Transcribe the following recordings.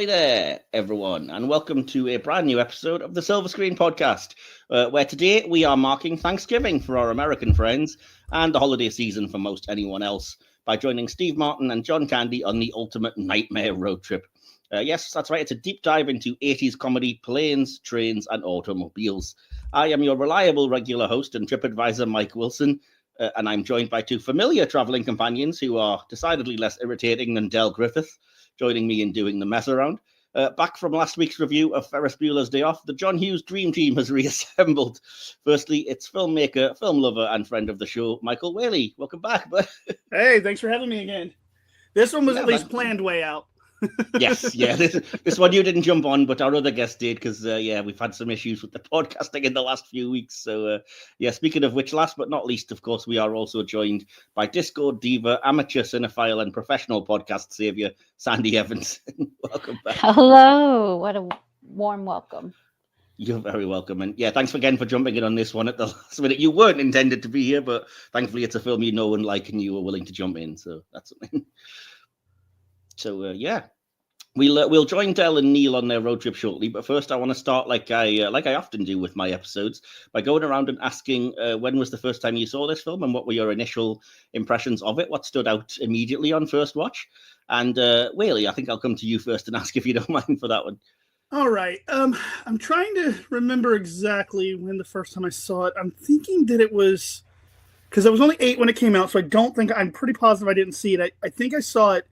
Ahoy there, everyone, and welcome to a brand new episode of the Silver Screen Podcast, where today we are marking Thanksgiving for our American friends and the holiday season for most anyone else by joining Steve Martin and John Candy on the ultimate nightmare road trip. Yes, that's right, it's a deep dive into 80s comedy, planes, trains, and automobiles. I am your reliable regular host and trip advisor, Mike Wilson, and I'm joined by two familiar traveling companions who are decidedly less irritating than Del Griffith, joining me in doing the mess around. Back from last week's review of Ferris Bueller's Day Off, the John Hughes dream team has reassembled. Firstly, it's filmmaker, film lover, and friend of the show, Michael Whaley. Welcome back. Hey, thanks for having me again. This one was at least planned way out. Yes, yeah. This one you didn't jump on, but our other guest did because, we've had some issues with the podcasting in the last few weeks. So, speaking of which, last but not least, of course, we are also joined by Discord diva, amateur cinephile, and professional podcast savior, Sandy Eavenson. Welcome back. Hello. What a warm welcome. You're very welcome. And thanks again for jumping in on this one at the last minute. You weren't intended to be here, but thankfully it's a film you know and like, and you were willing to jump in. So that's something. So, we'll join Del and Neil on their road trip shortly. But first, I want to start like I often do with my episodes by going around and asking when was the first time you saw this film and what were your initial impressions of it? What stood out immediately on first watch? And Whaley, I think I'll come to you first and ask if you don't mind for that one. All right. I'm trying to remember exactly when the first time I saw it. I'm thinking that it was because I was only 8 when it came out, so I'm pretty positive I didn't see it. I think I saw it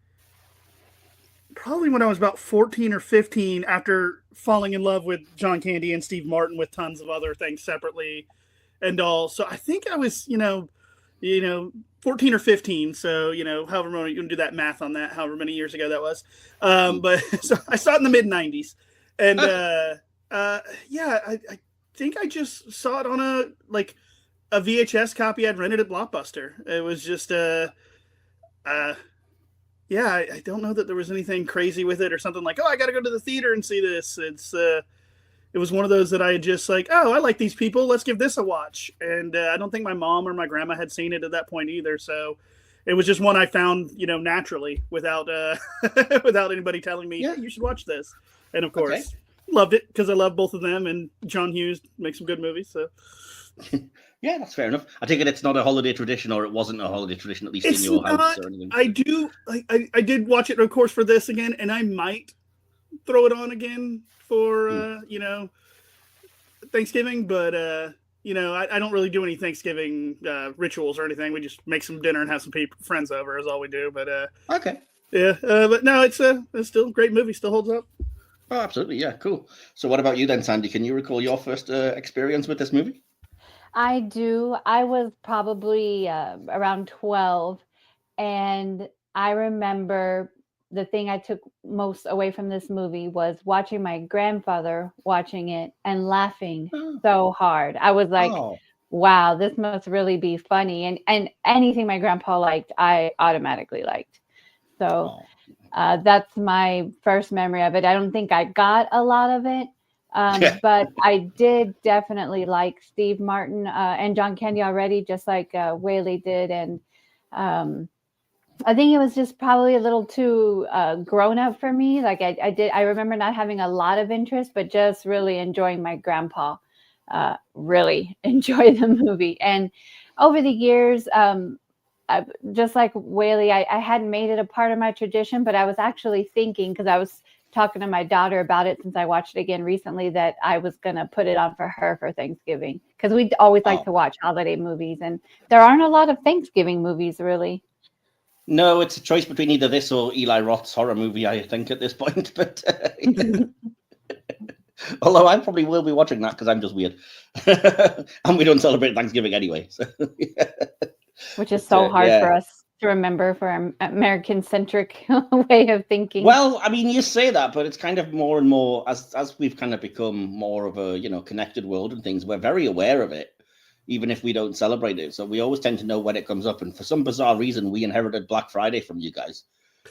probably when I was about 14 or 15 after falling in love with John Candy and Steve Martin with tons of other things separately and all. So I think I was, 14 or 15. So, however many, you can do that math on that, however many years ago that was. But so I saw it in the mid 90s and I think I just saw it on a VHS copy I'd rented at Blockbuster. It was just, I don't know that there was anything crazy with it or something like, I got to go to the theater and see this. It was one of those that I just I like these people. Let's give this a watch. And I don't think my mom or my grandma had seen it at that point either. So it was just one I found, naturally without without anybody telling me, you should watch this. And of course, loved it because I love both of them. And John Hughes makes some good movies. So. Yeah, that's fair enough. I take it it's not a holiday tradition, or it wasn't a holiday tradition, at least in your house or anything. I did watch it, of course, for this again, and I might throw it on again for Thanksgiving. But I don't really do any Thanksgiving rituals or anything. We just make some dinner and have some friends over is all we do. But okay, but no, it's still a great movie. Still holds up. Oh, absolutely, yeah, cool. So, what about you then, Sandy? Can you recall your first experience with this movie? I do. I was probably around 12, and I remember the thing I took most away from this movie was watching my grandfather watching it and laughing so hard. I was like, wow, this must really be funny. And anything my grandpa liked, I automatically liked. So that's my first memory of it. I don't think I got a lot of it. But I did definitely like Steve Martin and John Candy already, just like Whaley did. And I think it was just probably a little too grown up for me. Like I remember not having a lot of interest, but just really enjoying my grandpa really enjoy the movie. And over the years, just like Whaley, I hadn't made it a part of my tradition, but I was actually thinking, because I was talking to my daughter about it since I watched it again recently, that I was going to put it on for her for Thanksgiving, because we always like to watch holiday movies, and there aren't a lot of Thanksgiving movies really. No, it's a choice between either this or Eli Roth's horror movie, I think, at this point. But although I probably will be watching that because I'm just weird. And we don't celebrate Thanksgiving anyway. So, which is so hard for us to remember for an American-centric way of thinking. Well, I mean, you say that, but it's kind of more and more, as we've kind of become more of a, connected world and things, we're very aware of it, even if we don't celebrate it. So we always tend to know when it comes up. And for some bizarre reason, we inherited Black Friday from you guys.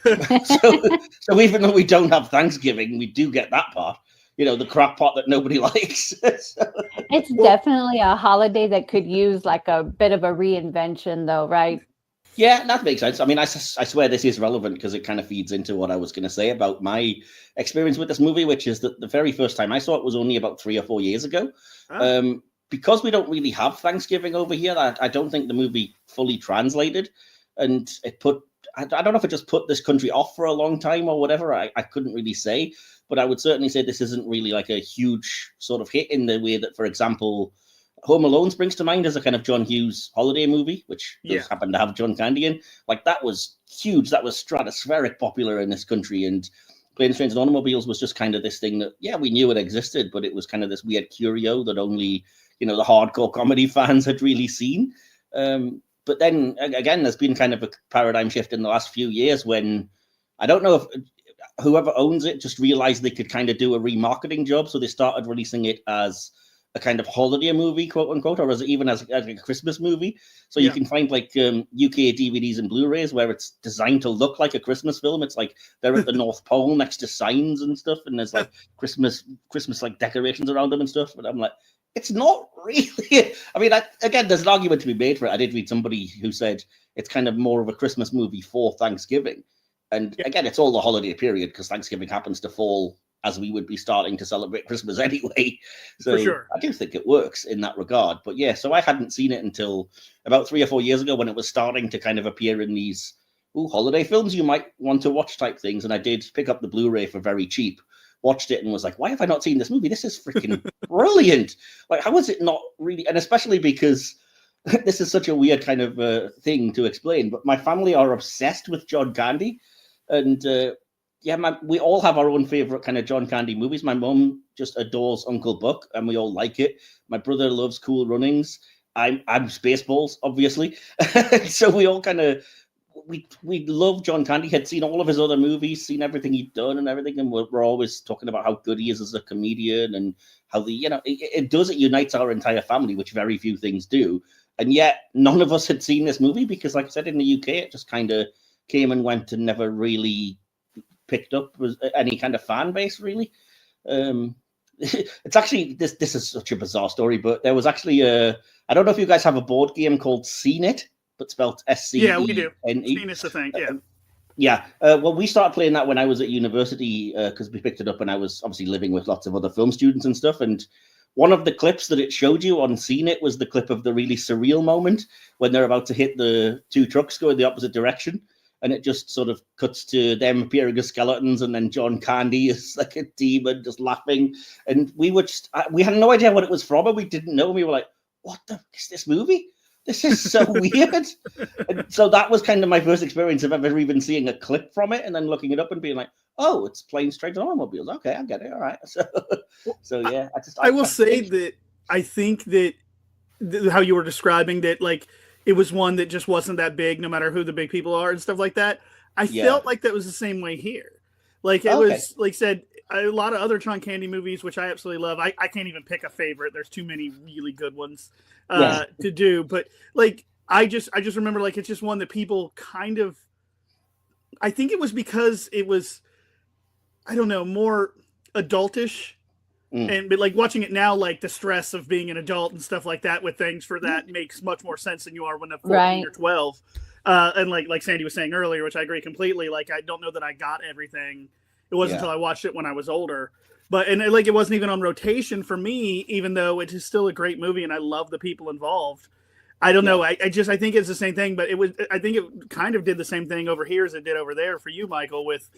so even though we don't have Thanksgiving, we do get that part. The crap pot that nobody likes. It's definitely a holiday that could use like a bit of a reinvention, though, right? Yeah, that makes sense. I mean, I swear this is relevant because it kind of feeds into what I was going to say about my experience with this movie, which is that the very first time I saw it was only about 3 or 4 years ago. Because we don't really have Thanksgiving over here, I don't think the movie fully translated, and it put, I don't know if it just put this country off for a long time or whatever. I couldn't really say, but I would certainly say this isn't really like a huge sort of hit in the way that, for example, Home Alone springs to mind as a kind of John Hughes holiday movie, which does happen to have John Candy in. Like, that was huge. That was stratospheric popular in this country. And Planes, Trains, and Automobiles was just kind of this thing that, we knew it existed, but it was kind of this weird curio that only, the hardcore comedy fans had really seen. But then, again, there's been kind of a paradigm shift in the last few years when, I don't know if whoever owns it just realized they could kind of do a remarketing job. So they started releasing it as a kind of holiday movie, quote unquote, or even as a Christmas movie. So you can find like UK DVDs and Blu-rays where it's designed to look like a Christmas film. It's like they're at the North Pole next to signs and stuff, and there's like Christmas like decorations around them and stuff. But I'm like, it's not really. I mean, again, there's an argument to be made for it. I did read somebody who said it's kind of more of a Christmas movie for Thanksgiving. And again, it's all the holiday period because Thanksgiving happens to fall as we would be starting to celebrate Christmas anyway. So for sure. I do think it works in that regard. But yeah, so I hadn't seen it until about 3 or 4 years ago when it was starting to kind of appear in these holiday films you might want to watch type things. And I did pick up the Blu-ray for very cheap, watched it and was like, why have I not seen this movie? This is freaking brilliant. Like, how is it not really? And especially because this is such a weird kind of thing to explain, but my family are obsessed with John Candy. And we all have our own favorite kind of John Candy movies. My mum just adores Uncle Buck, and we all like it. My brother loves Cool Runnings. I'm Spaceballs, obviously. So we all kind of we love John Candy. Had seen all of his other movies, seen everything he'd done and everything, and we're always talking about how good he is as a comedian and how it unites our entire family, which very few things do. And yet none of us had seen this movie because, like I said, in the UK, it just kind of came and went and never really picked up with any kind of fan base, really. It's actually, this is such a bizarre story, but there was actually I don't know if you guys have a board game called Scene-It, but spelled S-C-E-N-E. Yeah, we do. Scene-It's a thing, yeah. Well, we started playing that when I was at university because we picked it up when I was obviously living with lots of other film students and stuff. And one of the clips that it showed you on Scene-It was the clip of the really surreal moment when they're about to hit the two trucks going the opposite direction. And it just sort of cuts to them appearing as skeletons, and then John Candy is like a demon just laughing. And we had no idea what it was from, and we didn't know. And we were like, what the fuck is this movie? This is so weird. And so that was kind of my first experience of ever even seeing a clip from it and then looking it up and being like, oh, it's Planes, Trains, and Automobiles. Okay, I get it. All right. So yeah. I will say that I think that how you were describing that, like, it was one that just wasn't that big, no matter who the big people are and stuff like that. I felt like that was the same way here. Like, it was, like said, a lot of other John Candy movies, which I absolutely love. I can't even pick a favorite. There's too many really good ones to do. But, like, I just remember, like, it's just one that people kind of, I think it was because it was, I don't know, more adultish. But like watching it now, like the stress of being an adult and stuff like that with things for that makes much more sense than you are when they're 14 or 12. And like Sandy was saying earlier, which I agree completely. Like, I don't know that I got everything. It wasn't until I watched it when I was older. But it wasn't even on rotation for me, even though it is still a great movie and I love the people involved. I don't know. I think it's the same thing, but I think it kind of did the same thing over here as it did over there for you, Michael, with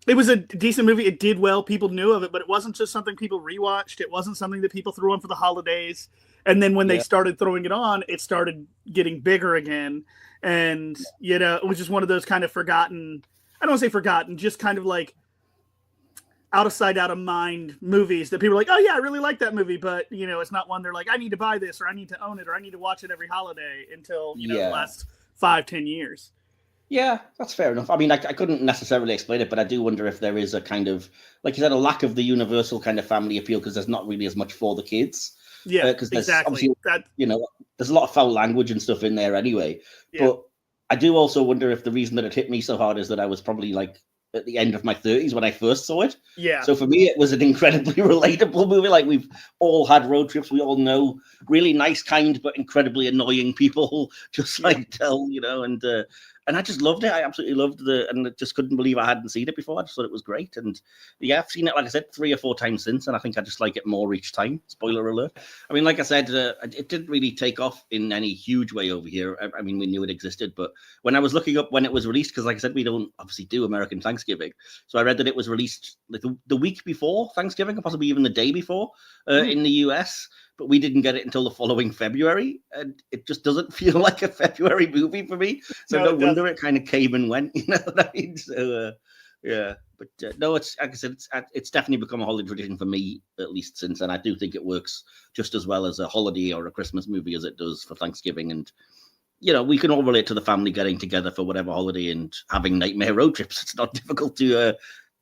it was a decent movie. It did well. People knew of it, but it wasn't just something people rewatched. It wasn't something that people threw on for the holidays. And then when they started throwing it on, it started getting bigger again. And, it was just one of those kind of forgotten, I don't want to say forgotten, just kind of like out of sight, out of mind movies that people are like, oh yeah, I really like that movie. But, it's not one they're like, I need to buy this or I need to own it or I need to watch it every holiday until, the last 5-10 years. Yeah, that's fair enough. I mean, I couldn't necessarily explain it, but I do wonder if there is a kind of, like you said, a lack of the universal kind of family appeal because there's not really as much for the kids. Yeah, because there's obviously, there's a lot of foul language and stuff in there anyway. Yeah. But I do also wonder if the reason that it hit me so hard is that I was probably like at the end of my 30s when I first saw it. Yeah. So for me, it was an incredibly relatable movie. Like, we've all had road trips. We all know really nice, kind, but incredibly annoying people, just like Del, and I just loved it. I absolutely loved and I just couldn't believe I hadn't seen it before. I just thought it was great. And yeah, I've seen it, like I said, 3 or 4 times since, and I think I just like it more each time. Spoiler alert. I mean, like I said, it didn't really take off in any huge way over here. I mean, we knew it existed, but when I was looking up when it was released, because like I said, we don't obviously do American Thanksgiving. So I read that it was released like the week before Thanksgiving, or possibly even the day before in the US. But we didn't get it until the following February, and it just doesn't feel like a February movie for me. So no wonder it kind of came and went, you know what I mean? So yeah, but no, it's like I said, it's definitely become a holiday tradition for me, at least since, and I do think it works just as well as a holiday or a Christmas movie as it does for Thanksgiving. And we can all relate to the family getting together for whatever holiday and having nightmare road trips. It's not difficult to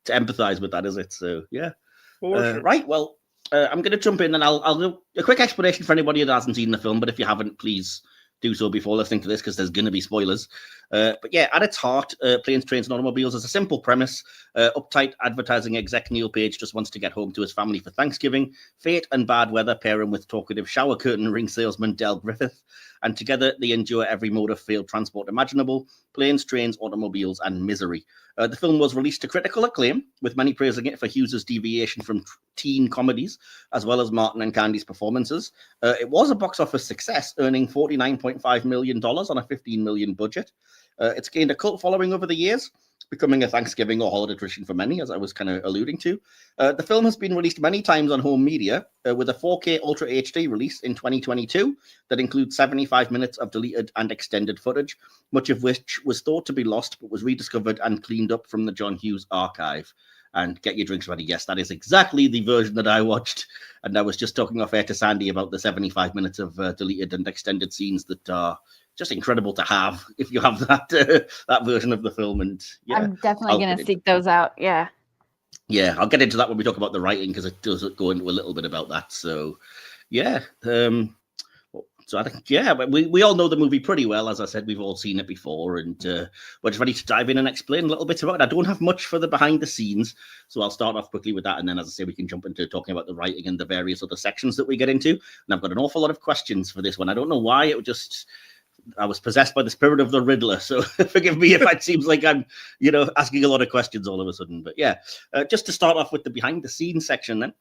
empathize with that, is it? So yeah, sure. Right. Well. I'm going to jump in and I'll do a quick explanation for anybody that hasn't seen the film, but if you haven't, please do so before listening to this, because there's going to be spoilers. But yeah, at its heart, Planes, Trains and Automobiles is a simple premise. Uptight advertising exec Neil Page just wants to get home to his family for Thanksgiving. Fate and bad weather pair him with talkative shower curtain ring salesman Del Griffith, and together they endure every mode of failed transport imaginable: planes, trains, automobiles, and misery. The film was released to critical acclaim, with many praising it for Hughes' deviation from teen comedies, as well as Martin and Candy's performances. It was a box office success, earning $49.5 million on a $15 million budget. It's gained a cult following over the years, becoming a Thanksgiving or holiday tradition for many, as I was kind of alluding to. The film has been released many times on home media, with a 4K Ultra HD release in 2022 that includes 75 minutes of deleted and extended footage, much of which was thought to be lost but was rediscovered and cleaned up from the John Hughes archive. And get your drinks ready. Yes, that is exactly the version that I watched. And I was just talking off air to Sandy about the 75 minutes of deleted and extended scenes that are just incredible to have if you have that version of the film. And yeah, I'm definitely going to seek those out. Yeah. Yeah, I'll get into that when we talk about the writing, because it does go into a little bit about that. So yeah. So I think, yeah, but we all know the movie pretty well. As I said, we've all seen it before, and we're just ready to dive in and explain a little bit about it. I don't have much for the behind the scenes, so I'll start off quickly with that. And then, as I say, we can jump into talking about the writing and the various other sections that we get into. And I've got an awful lot of questions for this one. I don't know why. I was possessed by the spirit of the Riddler, so forgive me if it seems like I'm, asking a lot of questions all of a sudden. But yeah, just to start off with the behind-the-scenes section then.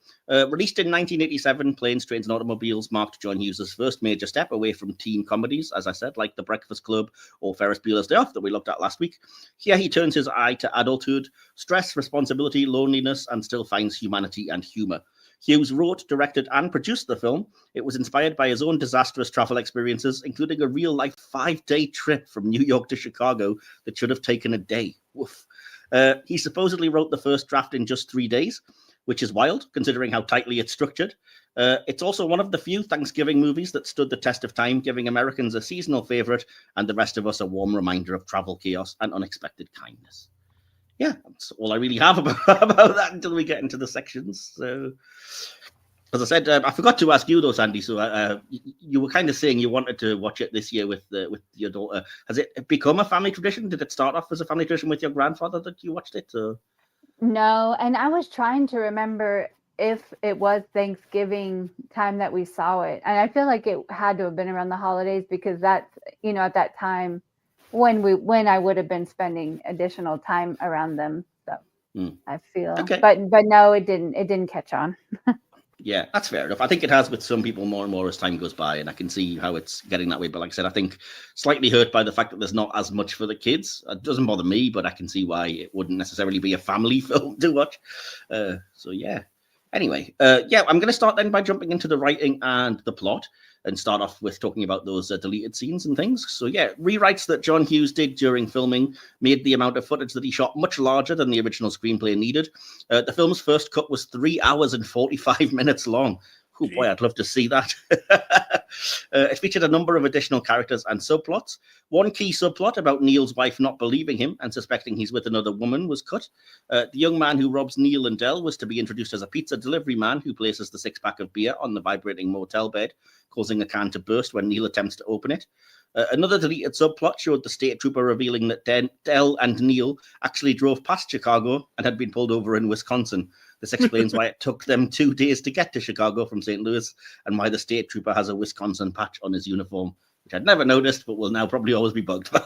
Released in 1987, Planes, Trains and Automobiles marked John Hughes' first major step away from teen comedies, as I said, like The Breakfast Club or Ferris Bueller's Day Off that we looked at last week. Here he turns his eye to adulthood, stress, responsibility, loneliness, and still finds humanity and humor. Hughes wrote, directed, and produced the film. It was inspired by his own disastrous travel experiences, including a real-life 5-day trip from New York to Chicago that should have taken a day. Woof. He supposedly wrote the first draft in just 3 days, which is wild, considering how tightly it's structured. It's also one of the few Thanksgiving movies that stood the test of time, giving Americans a seasonal favorite and the rest of us a warm reminder of travel chaos and unexpected kindness. Yeah, that's all I really have about that until we get into the sections. So, as I said, I forgot to ask you though, Sandy. So you were kind of saying you wanted to watch it this year with your daughter. Has it become a family tradition? Did it start off as a family tradition with your grandfather that you watched it? Or? No, and I was trying to remember if it was Thanksgiving time that we saw it, and I feel like it had to have been around the holidays, because that's at that time when I would have been spending additional time around them. So I feel, okay. But no, it didn't catch on. Yeah, that's fair enough. I think it has with some people more and more as time goes by, and I can see how it's getting that way. But like I said, I think slightly hurt by the fact that there's not as much for the kids. It doesn't bother me, but I can see why it wouldn't necessarily be a family film to watch. So yeah. Anyway, I'm going to start then by jumping into the writing and the plot, and start off with talking about those deleted scenes and things. So yeah, rewrites that John Hughes did during filming made the amount of footage that he shot much larger than the original screenplay needed. The film's first cut was 3 hours and 45 minutes long. Oh boy, I'd love to see that. It featured a number of additional characters and subplots. One key subplot about Neil's wife not believing him and suspecting he's with another woman was cut. The young man who robs Neil and Del was to be introduced as a pizza delivery man who places the 6-pack of beer on the vibrating motel bed, causing a can to burst when Neil attempts to open it. Another deleted subplot showed the state trooper revealing that Dell and Neil actually drove past Chicago and had been pulled over in Wisconsin. This explains why it took them 2 days to get to Chicago from St. Louis, and why the state trooper has a Wisconsin patch on his uniform, which I'd never noticed, but will now probably always be bugged by.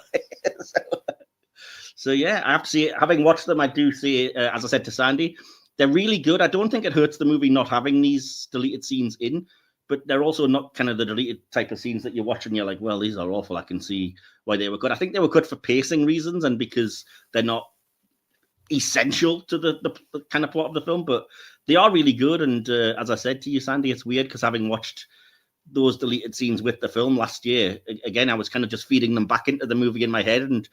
So yeah, I have to say, having watched them, I do say, as I said to Sandy, they're really good. I don't think it hurts the movie not having these deleted scenes in, but they're also not kind of the deleted type of scenes that you watch and you're like, well, these are awful. I can see why they were good. I think they were good for pacing reasons and because they're not essential to the kind of plot of the film, but they are really good. And as I said to you, Sandy, it's weird because having watched those deleted scenes with the film last year, again, I was kind of just feeding them back into the movie in my head and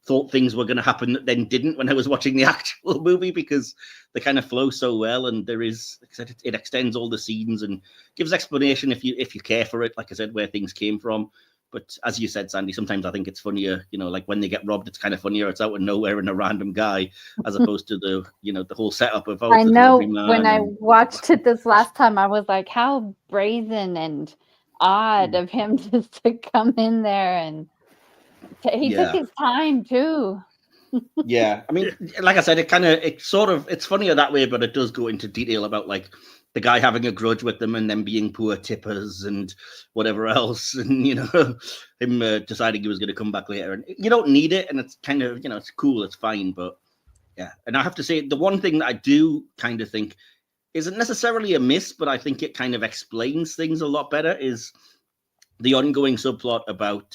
thought things were going to happen that then didn't when I was watching the actual movie, because they kind of flow so well, and there is, like I said, it extends all the scenes and gives explanation if you care for it, like I said, where things came from. But as you said, Sandy, sometimes I think it's funnier, like when they get robbed, it's kind of funnier. It's out of nowhere and a random guy, as opposed to the whole setup of. I know when I watched it this last time, I was like, how brazen and odd of him just to come in there and. He took his time too. Yeah, I mean, like I said, it's funnier that way, but it does go into detail about like the guy having a grudge with them and them being poor tippers and whatever else, and him deciding he was going to come back later, and you don't need it, and it's kind of it's cool, it's fine, but yeah. And I have to say, the one thing that I do kind of think isn't necessarily a miss, but I think it kind of explains things a lot better is the ongoing subplot about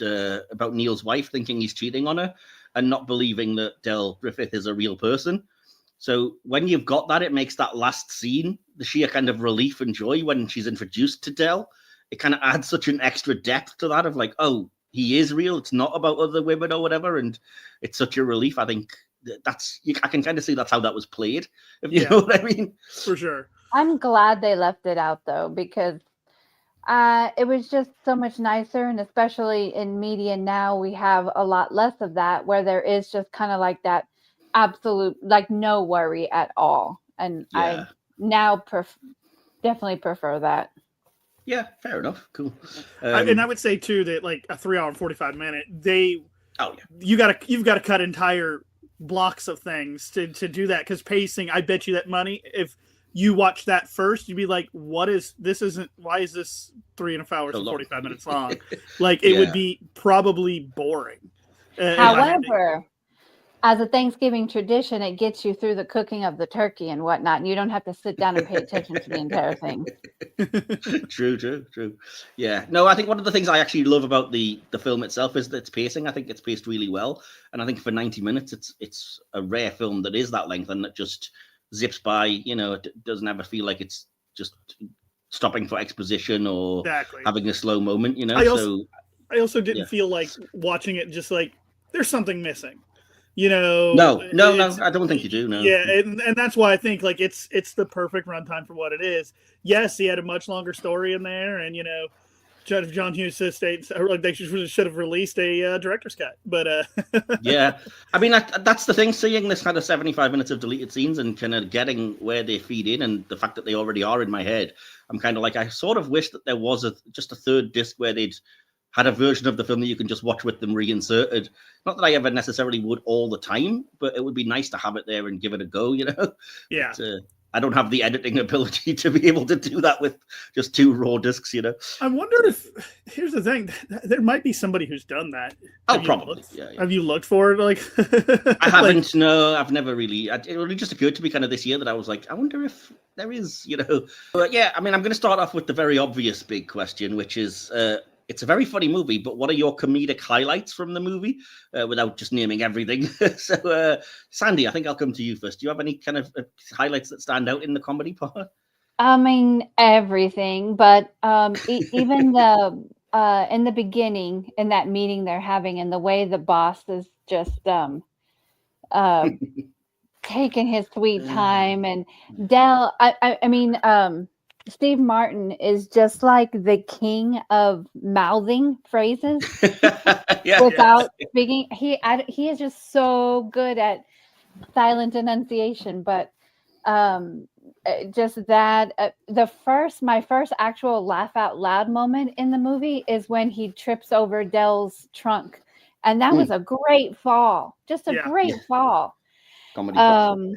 Neil's wife thinking he's cheating on her and not believing that Del Griffith is a real person. So when you've got that, it makes that last scene, the sheer kind of relief and joy when she's introduced to Del, it kind of adds such an extra depth to that of like, oh, he is real. It's not about other women or whatever. And it's such a relief. I think I can kind of see that's how that was played, if you know what I mean. For sure. I'm glad they left it out though, because it was just so much nicer, and especially in media now, we have a lot less of that, where there is just kind of like that absolute, like no worry at all. And I now definitely prefer that. Yeah, fair enough. Cool. And I would say too that like a 3 hour and 45 minute, you've got to cut entire blocks of things to do that, because pacing, I bet you that money, if you watch that first, you'd be like, why is this 3.5 hours and 45 minutes long? Like, it would be probably boring. However, as a Thanksgiving tradition, it gets you through the cooking of the turkey and whatnot, and you don't have to sit down and pay attention to the entire thing. True. Yeah. No, I think one of the things I actually love about the film itself is that it's pacing. I think it's paced really well. And I think for 90 minutes, it's a rare film that is that length and that just zips by. It doesn't ever feel like it's just stopping for exposition or having a slow moment. I also didn't feel like watching it just like there's something missing. No, I don't think you do. No. Yeah, and that's why I think like it's the perfect runtime for what it is. Yes, he had a much longer story in there, and John Hughes states like they should have released a director's cut, but yeah, I mean that's the thing. Seeing this kind of 75 minutes of deleted scenes and kind of getting where they feed in, and the fact that they already are in my head, I'm kind of like, I sort of wish that there was just a third disc where they'd had a version of the film that you can just watch with them reinserted. Not that I ever necessarily would all the time, but it would be nice to have it there and give it a go. Yeah. But, I don't have the editing ability to be able to do that with just 2 raw discs, I wonder if, here's the thing, there might be somebody who's done that. Probably. Have you looked for it? Like, I haven't, no, I've never really, it really just occurred to me kind of this year that I was like, I wonder if there is, But yeah, I mean, I'm going to start off with the very obvious big question, which is, it's a very funny movie, but what are your comedic highlights from the movie without just naming everything? So, Sandy, I think I'll come to you first. Do you have any kind of highlights that stand out in the comedy part? I mean, everything, but even in the beginning, in that meeting they're having, and the way the boss is just taking his sweet time, and Del, I mean, Steve Martin is just like the king of mouthing phrases without speaking. He is just so good at silent enunciation. But Just that my first actual laugh out loud moment in the movie is when he trips over Dell's trunk, and that was a great fall, just a great fall. Comedy.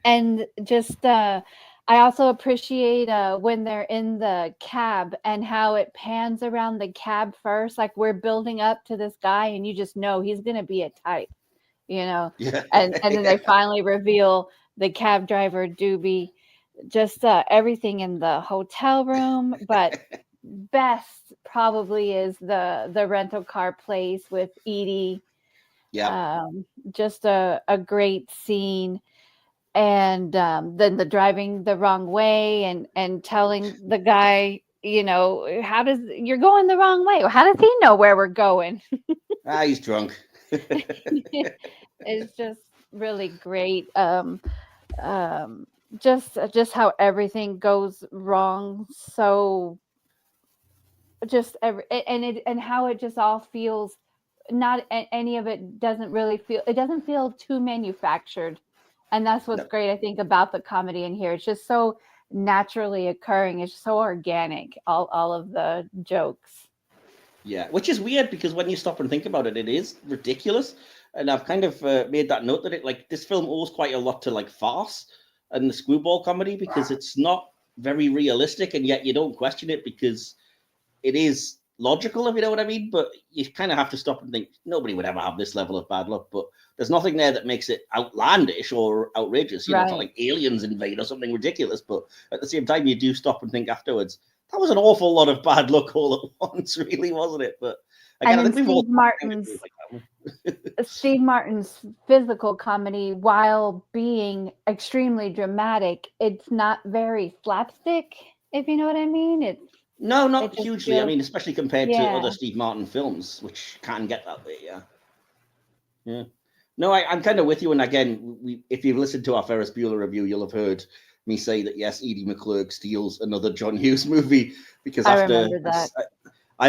And just I also appreciate when they're in the cab and how it pans around the cab first, like we're building up to this guy and you just know he's gonna be a type, and then they finally reveal the cab driver Doobie. Just everything in the hotel room, but best probably is the rental car place with Edie. Just a great scene. And then the driving the wrong way and telling the guy, you're going the wrong way. How does he know where we're going? He's drunk. It's just really great. Just how everything goes wrong. So just and how it just all feels, not any of it doesn't feel too manufactured. And that's what's great, I think, about the comedy in here. It's just so naturally occurring. It's so organic, all of the jokes. Yeah, which is weird because when you stop and think about it, it is ridiculous. And I've kind of made that note that this film owes quite a lot to farce and the screwball comedy because it's not very realistic, and yet you don't question it because it is logical, if you know what I mean. But you kind of have to stop and think nobody would ever have this level of bad luck. But there's nothing there that makes it outlandish or outrageous. It's not like aliens invade or something ridiculous. But at the same time, you do stop and think afterwards, that was an awful lot of bad luck all at once, really, wasn't it? But again, I think Steve Martin's physical comedy, while being extremely dramatic, it's not very slapstick, if you know what I mean. No, not hugely. I mean, especially compared to other Steve Martin films, which can get that way. Yeah. No, I'm kind of with you. And again, if you've listened to our Ferris Bueller review, you'll have heard me say that, yes, Edie McClurg steals another John Hughes movie because I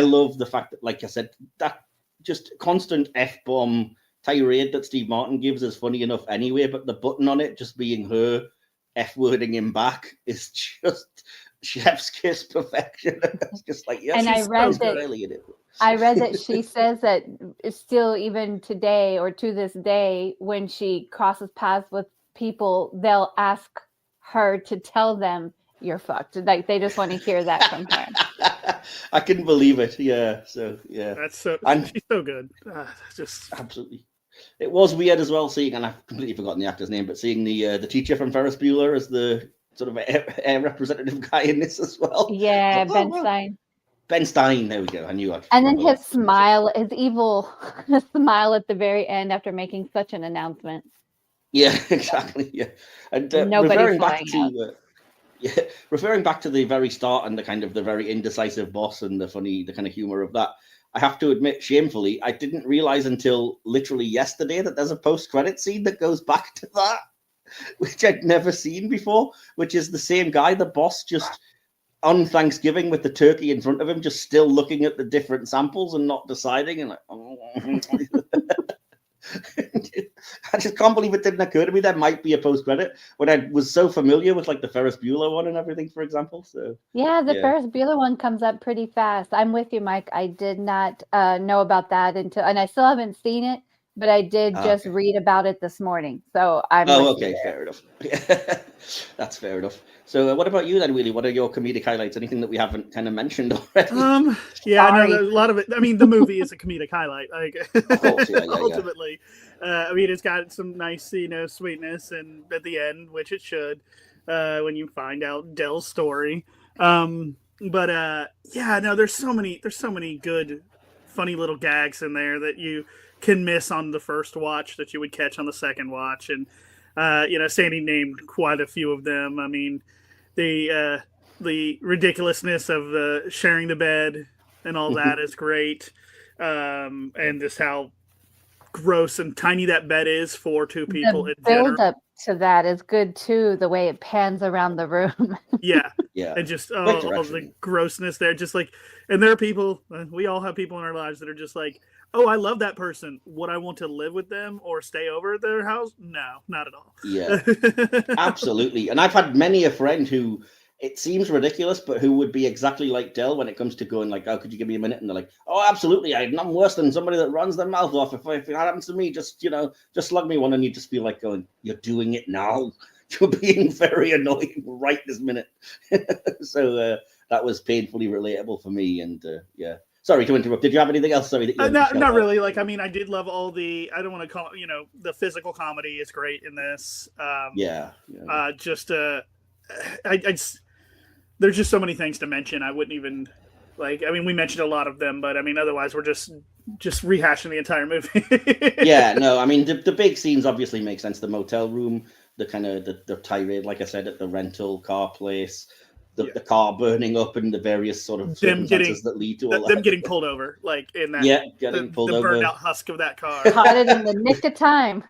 love the fact that, like I said, that just constant F-bomb tirade that Steve Martin gives is funny enough anyway, but the button on it just being her F-wording him back is just chef's kiss perfection. It's just like, yes, and I read that she says that still even today or to this day, when she crosses paths with people, they'll ask her to tell them you're fucked. Like they just want to hear that from her. I couldn't believe it. Yeah. So yeah, she's so good. Just absolutely. It was weird as well seeing, and I've completely forgotten the actor's name, but seeing the teacher from Ferris Bueller as the sort of air representative guy in this as well. Yeah, Ben Stein. Ben Stein, there we go. I knew. And then his smile, his evil smile at the very end after making such an announcement. Yeah, exactly. Yeah, and referring back to the very start and the very indecisive boss and the kind of humor of that. I have to admit, shamefully, I didn't realize until literally yesterday that there's a post-credit scene that goes back to that, which I'd never seen before, which is the same guy, the boss, just on Thanksgiving with the turkey in front of him, just still looking at the different samples and not deciding. And like, I just can't believe it didn't occur to me there might be a post-credit when I was so familiar with the Ferris Bueller one and everything, for example. So the Ferris Bueller one comes up pretty fast. I'm with you, Mike. I did not know about that and I still haven't seen it, but I did just read about it this morning. So I'm fair enough. That's fair enough. So what about you then, Whaley? What are your comedic highlights? Anything that we haven't kind of mentioned already? No, there's a lot of it. I mean, the movie is a comedic highlight. Of course, ultimately. I mean, it's got some nice, sweetness, and at the end, which it should, when you find out Dell's story. There's so many good, funny little gags in there that you can miss on the first watch that you would catch on the second watch, and Sandy named quite a few of them. I mean, the ridiculousness of the sharing the bed and all that is great, and just how gross and tiny that bed is for two people. The build up to that is good too. The way it pans around the room. Yeah, and just all the grossness there. Just like, and there are people. We all have people in our lives that are just like, oh, I love that person. Would I want to live with them or stay over at their house? No, not at all. Yeah, absolutely. And I've had many a friend who, it seems ridiculous, but who would be exactly like Del when it comes to going like, oh, could you give me a minute? And they're like, oh, absolutely. I'm nothing worse than somebody that runs their mouth off. If it happens to me, just slug me one. And you just feel like going, you're doing it now. You're being very annoying right this minute. So that was painfully relatable for me. And yeah. Sorry to interrupt. Did you have anything else? Sorry, that not really. Like, I mean, I did love all the. I don't want to call it. The physical comedy is great in this. There's just so many things to mention. I wouldn't even like. I mean, we mentioned a lot of them, but I mean, otherwise, we're just rehashing the entire movie. Yeah, no, I mean, the big scenes obviously make sense. The motel room, the kind of the tirade, like I said, at the rental car place. The car burning up and the various sort of circumstances that lead to all that. Them getting pulled over, like in that. Yeah, getting pulled over. The burned out husk of that car. Caught it in the nick of time.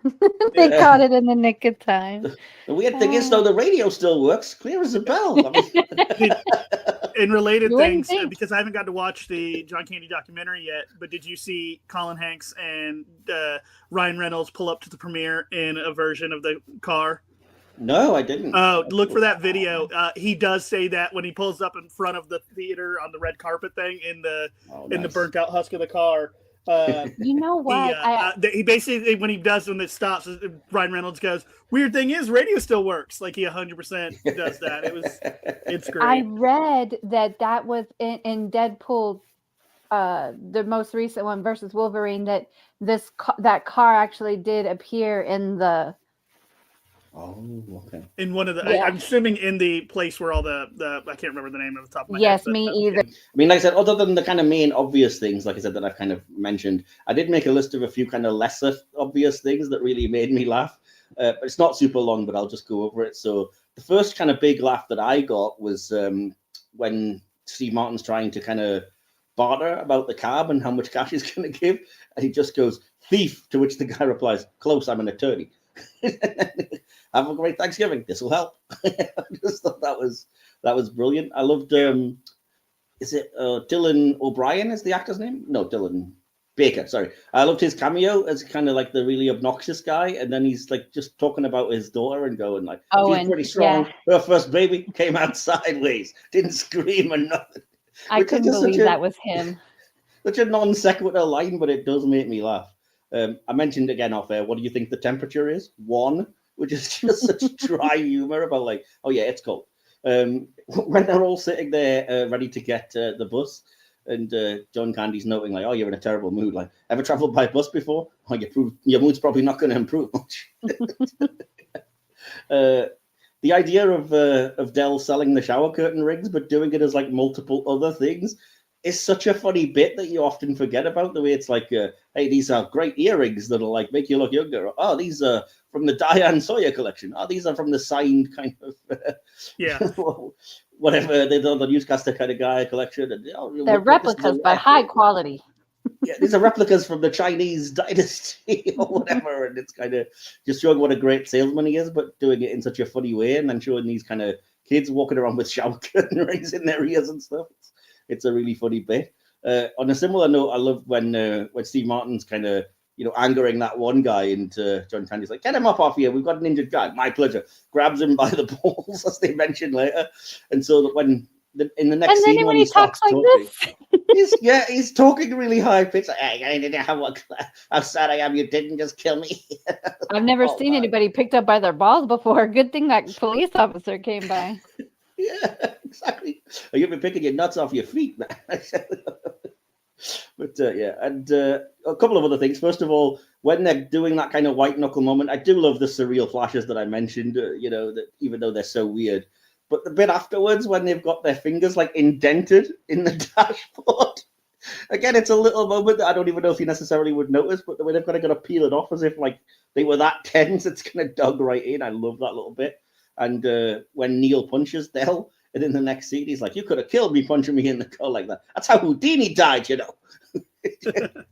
They caught it in the nick of time. The weird thing is, though, the radio still works, clear as a bell. I mean... In related things, because I haven't got to watch the John Candy documentary yet, but did you see Colin Hanks and Ryan Reynolds pull up to the premiere in a version of the car? No, I didn't. Oh, look for that video. He does say that when he pulls up in front of the theater on the red carpet thing in the burnt out husk of the car. You know what? He basically, when it stops, Ryan Reynolds goes, "Weird thing is, radio still works." Like he 100% does that. It's great. I read that was in Deadpool, the most recent one versus Wolverine. That car actually did appear in the. Oh, okay. In one of the, I'm assuming in the place where all the I can't remember the name of the top of my head. Yes, me either. I mean, like I said, other than the kind of main obvious things, like I said, that I've kind of mentioned, I did make a list of a few kind of lesser obvious things that really made me laugh. But it's not super long, but I'll just go over it. So the first kind of big laugh that I got was when Steve Martin's trying to kind of barter about the cab and how much cash he's going to give. And he just goes, "Thief," to which the guy replies, "Close, I'm an attorney." Have a great Thanksgiving. This will help. I just thought that was brilliant. I loved. Is it Dylan O'Brien? Is the actor's name? No, Dylan Baker. Sorry, I loved his cameo as kind of like the really obnoxious guy, and then he's like just talking about his daughter and going like, "She's pretty strong. Yeah. Her first baby came out sideways, didn't scream or nothing." I couldn't believe that was him. Such a non sequitur line, but it does make me laugh. I mentioned again off air, what do you think the temperature is? 1, which is just such dry humor about like, oh yeah, it's cold. When they're all sitting there ready to get the bus, and John Candy's noting like, oh, you're in a terrible mood. Like, ever traveled by bus before? Oh, your mood's probably not going to improve much. The idea of Del selling the shower curtain rings, but doing it as like multiple other things, is such a funny bit that you often forget about. The way it's like, hey, these are great earrings that'll like make you look younger. Oh, these are from the Diane Sawyer collection. Oh, these are from the signed kind of whatever the newscaster kind of guy collection. And, they're replicas but high quality. Yeah, these are replicas from the Chinese dynasty or whatever, and it's kind of just showing what a great salesman he is, but doing it in such a funny way, and then showing these kind of kids walking around with shower curtain rings in their ears and stuff. It's a really funny bit. On a similar note, I love when Steve Martin's kind of angering that one guy, and John Candy's like, "Get him up off here. We've got an injured guy." "My pleasure." Grabs him by the balls, as they mentioned later, and so that when in the next scene when he talks like talking, this, he's talking really high pitched. Like, how sad I am. You didn't just kill me. I've never seen anybody picked up by their balls before. Good thing that police officer came by. Yeah, exactly. You've been picking your nuts off your feet, man. But and a couple of other things. First of all, when they're doing that kind of white knuckle moment, I do love the surreal flashes that I mentioned. That even though they're so weird, but the bit afterwards when they've got their fingers like indented in the dashboard. Again, it's a little moment that I don't even know if you necessarily would notice, but the way they've got to peel it off as if like they were that tense, it's kind of dug right in. I love that little bit. And when Neil punches Del, and in the next scene, he's like, "You could have killed me punching me in the skull like that. That's how Houdini died,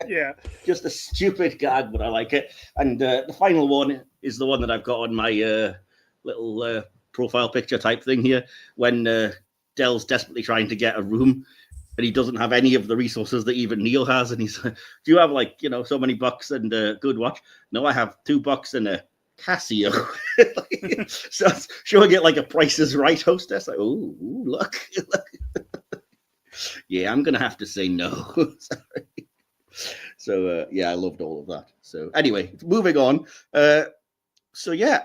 Yeah. Just a stupid gag, but I like it. And the final one is the one that I've got on my little profile picture type thing here. When Del's desperately trying to get a room, and he doesn't have any of the resources that even Neil has. And he's like, do you have like, so many bucks and a good watch? No, I have $2 and a Casio. So showing it like a Price is Right hostess. Like, ooh, look. Yeah, I'm going to have to say no. Sorry. So, I loved all of that. So anyway, moving on. So yeah,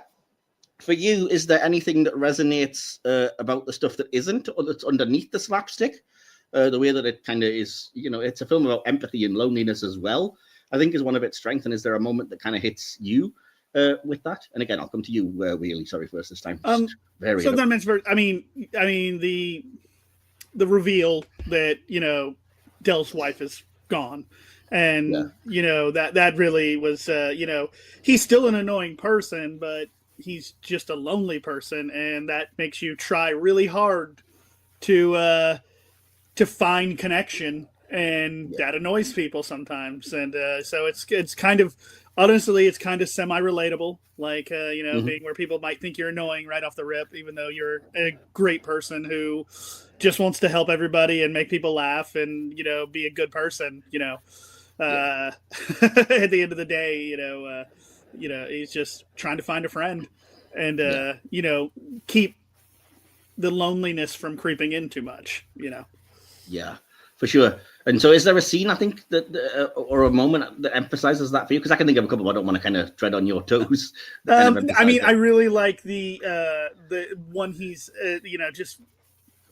for you, is there anything that resonates about the stuff that isn't, or that's underneath the slapstick? The way that it kind of is, it's a film about empathy and loneliness as well, I think is one of its strengths. And is there a moment that kind of hits you with that? And again, I'll come to you, Whaley. Sorry first this time. I mean, the reveal that, Dell's wife is gone. And, that really was, he's still an annoying person, but he's just a lonely person. And that makes you try really hard to find connection. And that annoys people sometimes. And so it's kind of, honestly, it's kind of semi-relatable. Like, being where people might think you're annoying right off the rip, even though you're a great person who just wants to help everybody and make people laugh and, be a good person, at the end of the day, he's just trying to find a friend and, keep the loneliness from creeping in too much, Yeah, for sure. And so is there a scene, I think, that or a moment that emphasizes that for you? Because I can think of a couple, but I don't want to kind of tread on your toes. I really like the one he's, just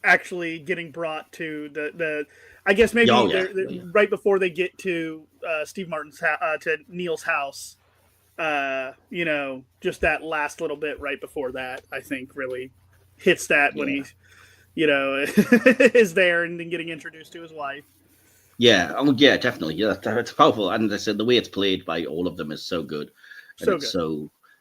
actually getting brought to the I guess maybe right before they get to Steve Martin's to Neil's house, just that last little bit right before that, I think really hits that when he, is there and then getting introduced to his wife. Yeah, definitely. Yeah, it's powerful. And as I said, the way it's played by all of them is so good. And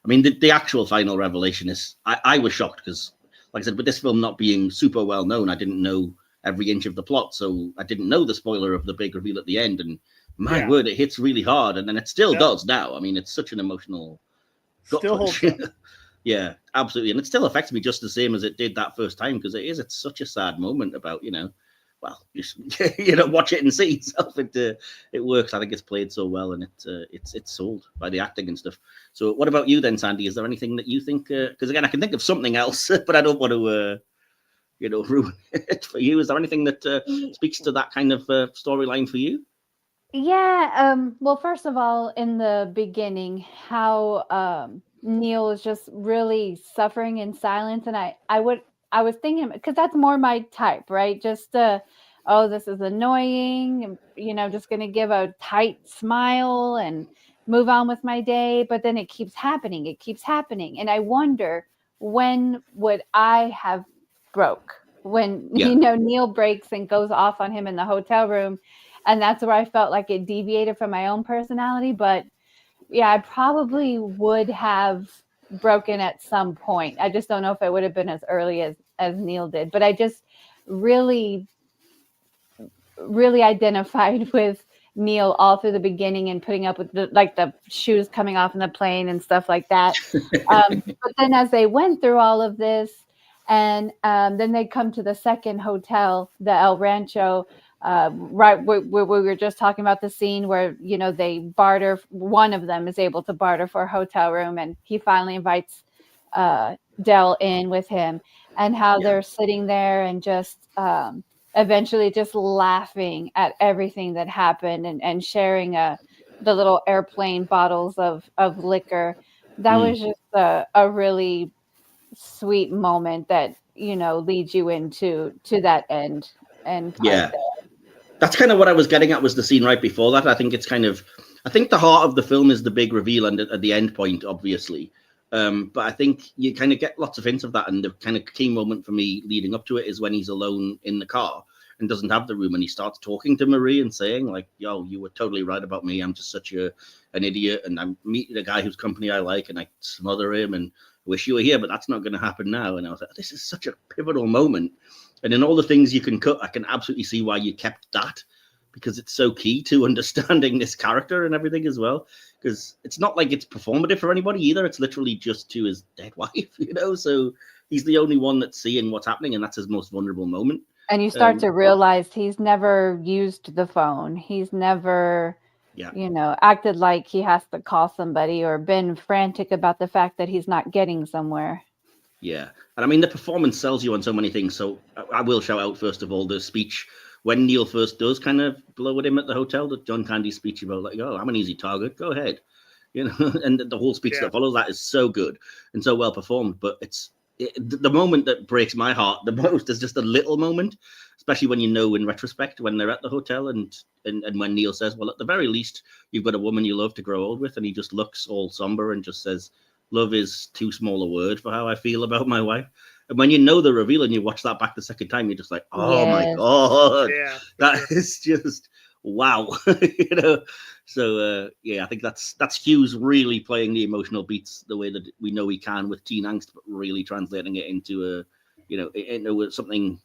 I mean, the actual final revelation is, I was shocked because, like I said, with this film not being super well known, I didn't know every inch of the plot. So I didn't know the spoiler of the big reveal at the end. And my word, it hits really hard. And then it still does now. I mean, it's such an emotional still holds up. Yeah, absolutely. And it still affects me just the same as it did that first time, because it's such a sad moment about, just watch it and see itself. It works. I think it's played so well, and it's sold by the acting and stuff. So what about you then, Sandy? Is there anything that you think, because again, I can think of something else, but I don't want to ruin it for you. Is there anything that speaks to that kind of storyline for you? Yeah. Well, first of all, in the beginning, how Neil is just really suffering in silence, and I was thinking, because that's more my type, right? Just this is annoying, just gonna give a tight smile and move on with my day. But then it keeps happening, and I wonder, when would I have broke? When Neil breaks and goes off on him in the hotel room, and that's where I felt like it deviated from my own personality. But yeah, I probably would have broken at some point. I just don't know if it would have been as early as Neil did. But I just really identified with Neil all through the beginning, and putting up with the shoes coming off in the plane and stuff like that. But then as they went through all of this, and then they come to the second hotel, the El Rancho, right where we were just talking about the scene where, they barter. One of them is able to barter for a hotel room, and he finally invites Dell in with him, and how they're sitting there and just eventually just laughing at everything that happened, and sharing the little airplane bottles of liquor. That was just a really sweet moment that, leads you into that end. And that's kind of what I was getting at, was the scene right before that. I think the heart of the film is the big reveal and at the end point, obviously. But I think you kind of get lots of hints of that. And the kind of key moment for me leading up to it is when he's alone in the car and doesn't have the room, and he starts talking to Marie and saying, like, yo, you were totally right about me. I'm just such an idiot. And I'm meeting a guy whose company I like, and I smother him, and I wish you were here, but that's not going to happen now. And I was like, this is such a pivotal moment. And in all the things you can cut, I can absolutely see why you kept that, because it's so key to understanding this character and everything as well. Because it's not like it's performative for anybody either. It's literally just to his dead wife, So he's the only one that's seeing what's happening, and that's his most vulnerable moment. And you start to realize he's never used the phone. He's never, acted like he has to call somebody or been frantic about the fact that he's not getting somewhere. Yeah. And I mean, the performance sells you on so many things. So I will shout out, first of all, the speech when Neil first does kind of blow at him at the hotel, the John Candy speech about like, oh, I'm an easy target. Go ahead. And the whole speech that follows that is so good and so well performed. But the moment that breaks my heart the most is just a little moment, especially when in retrospect, when they're at the hotel and when Neil says, well, at the very least, you've got a woman you love to grow old with. And he just looks all somber and just says, love is too small a word for how I feel about my wife. And when you know the reveal and you watch that back the second time, you're just like, oh my God, that is just wow. So I think that's Hughes really playing the emotional beats the way that we know he can with teen angst, but really translating it into into something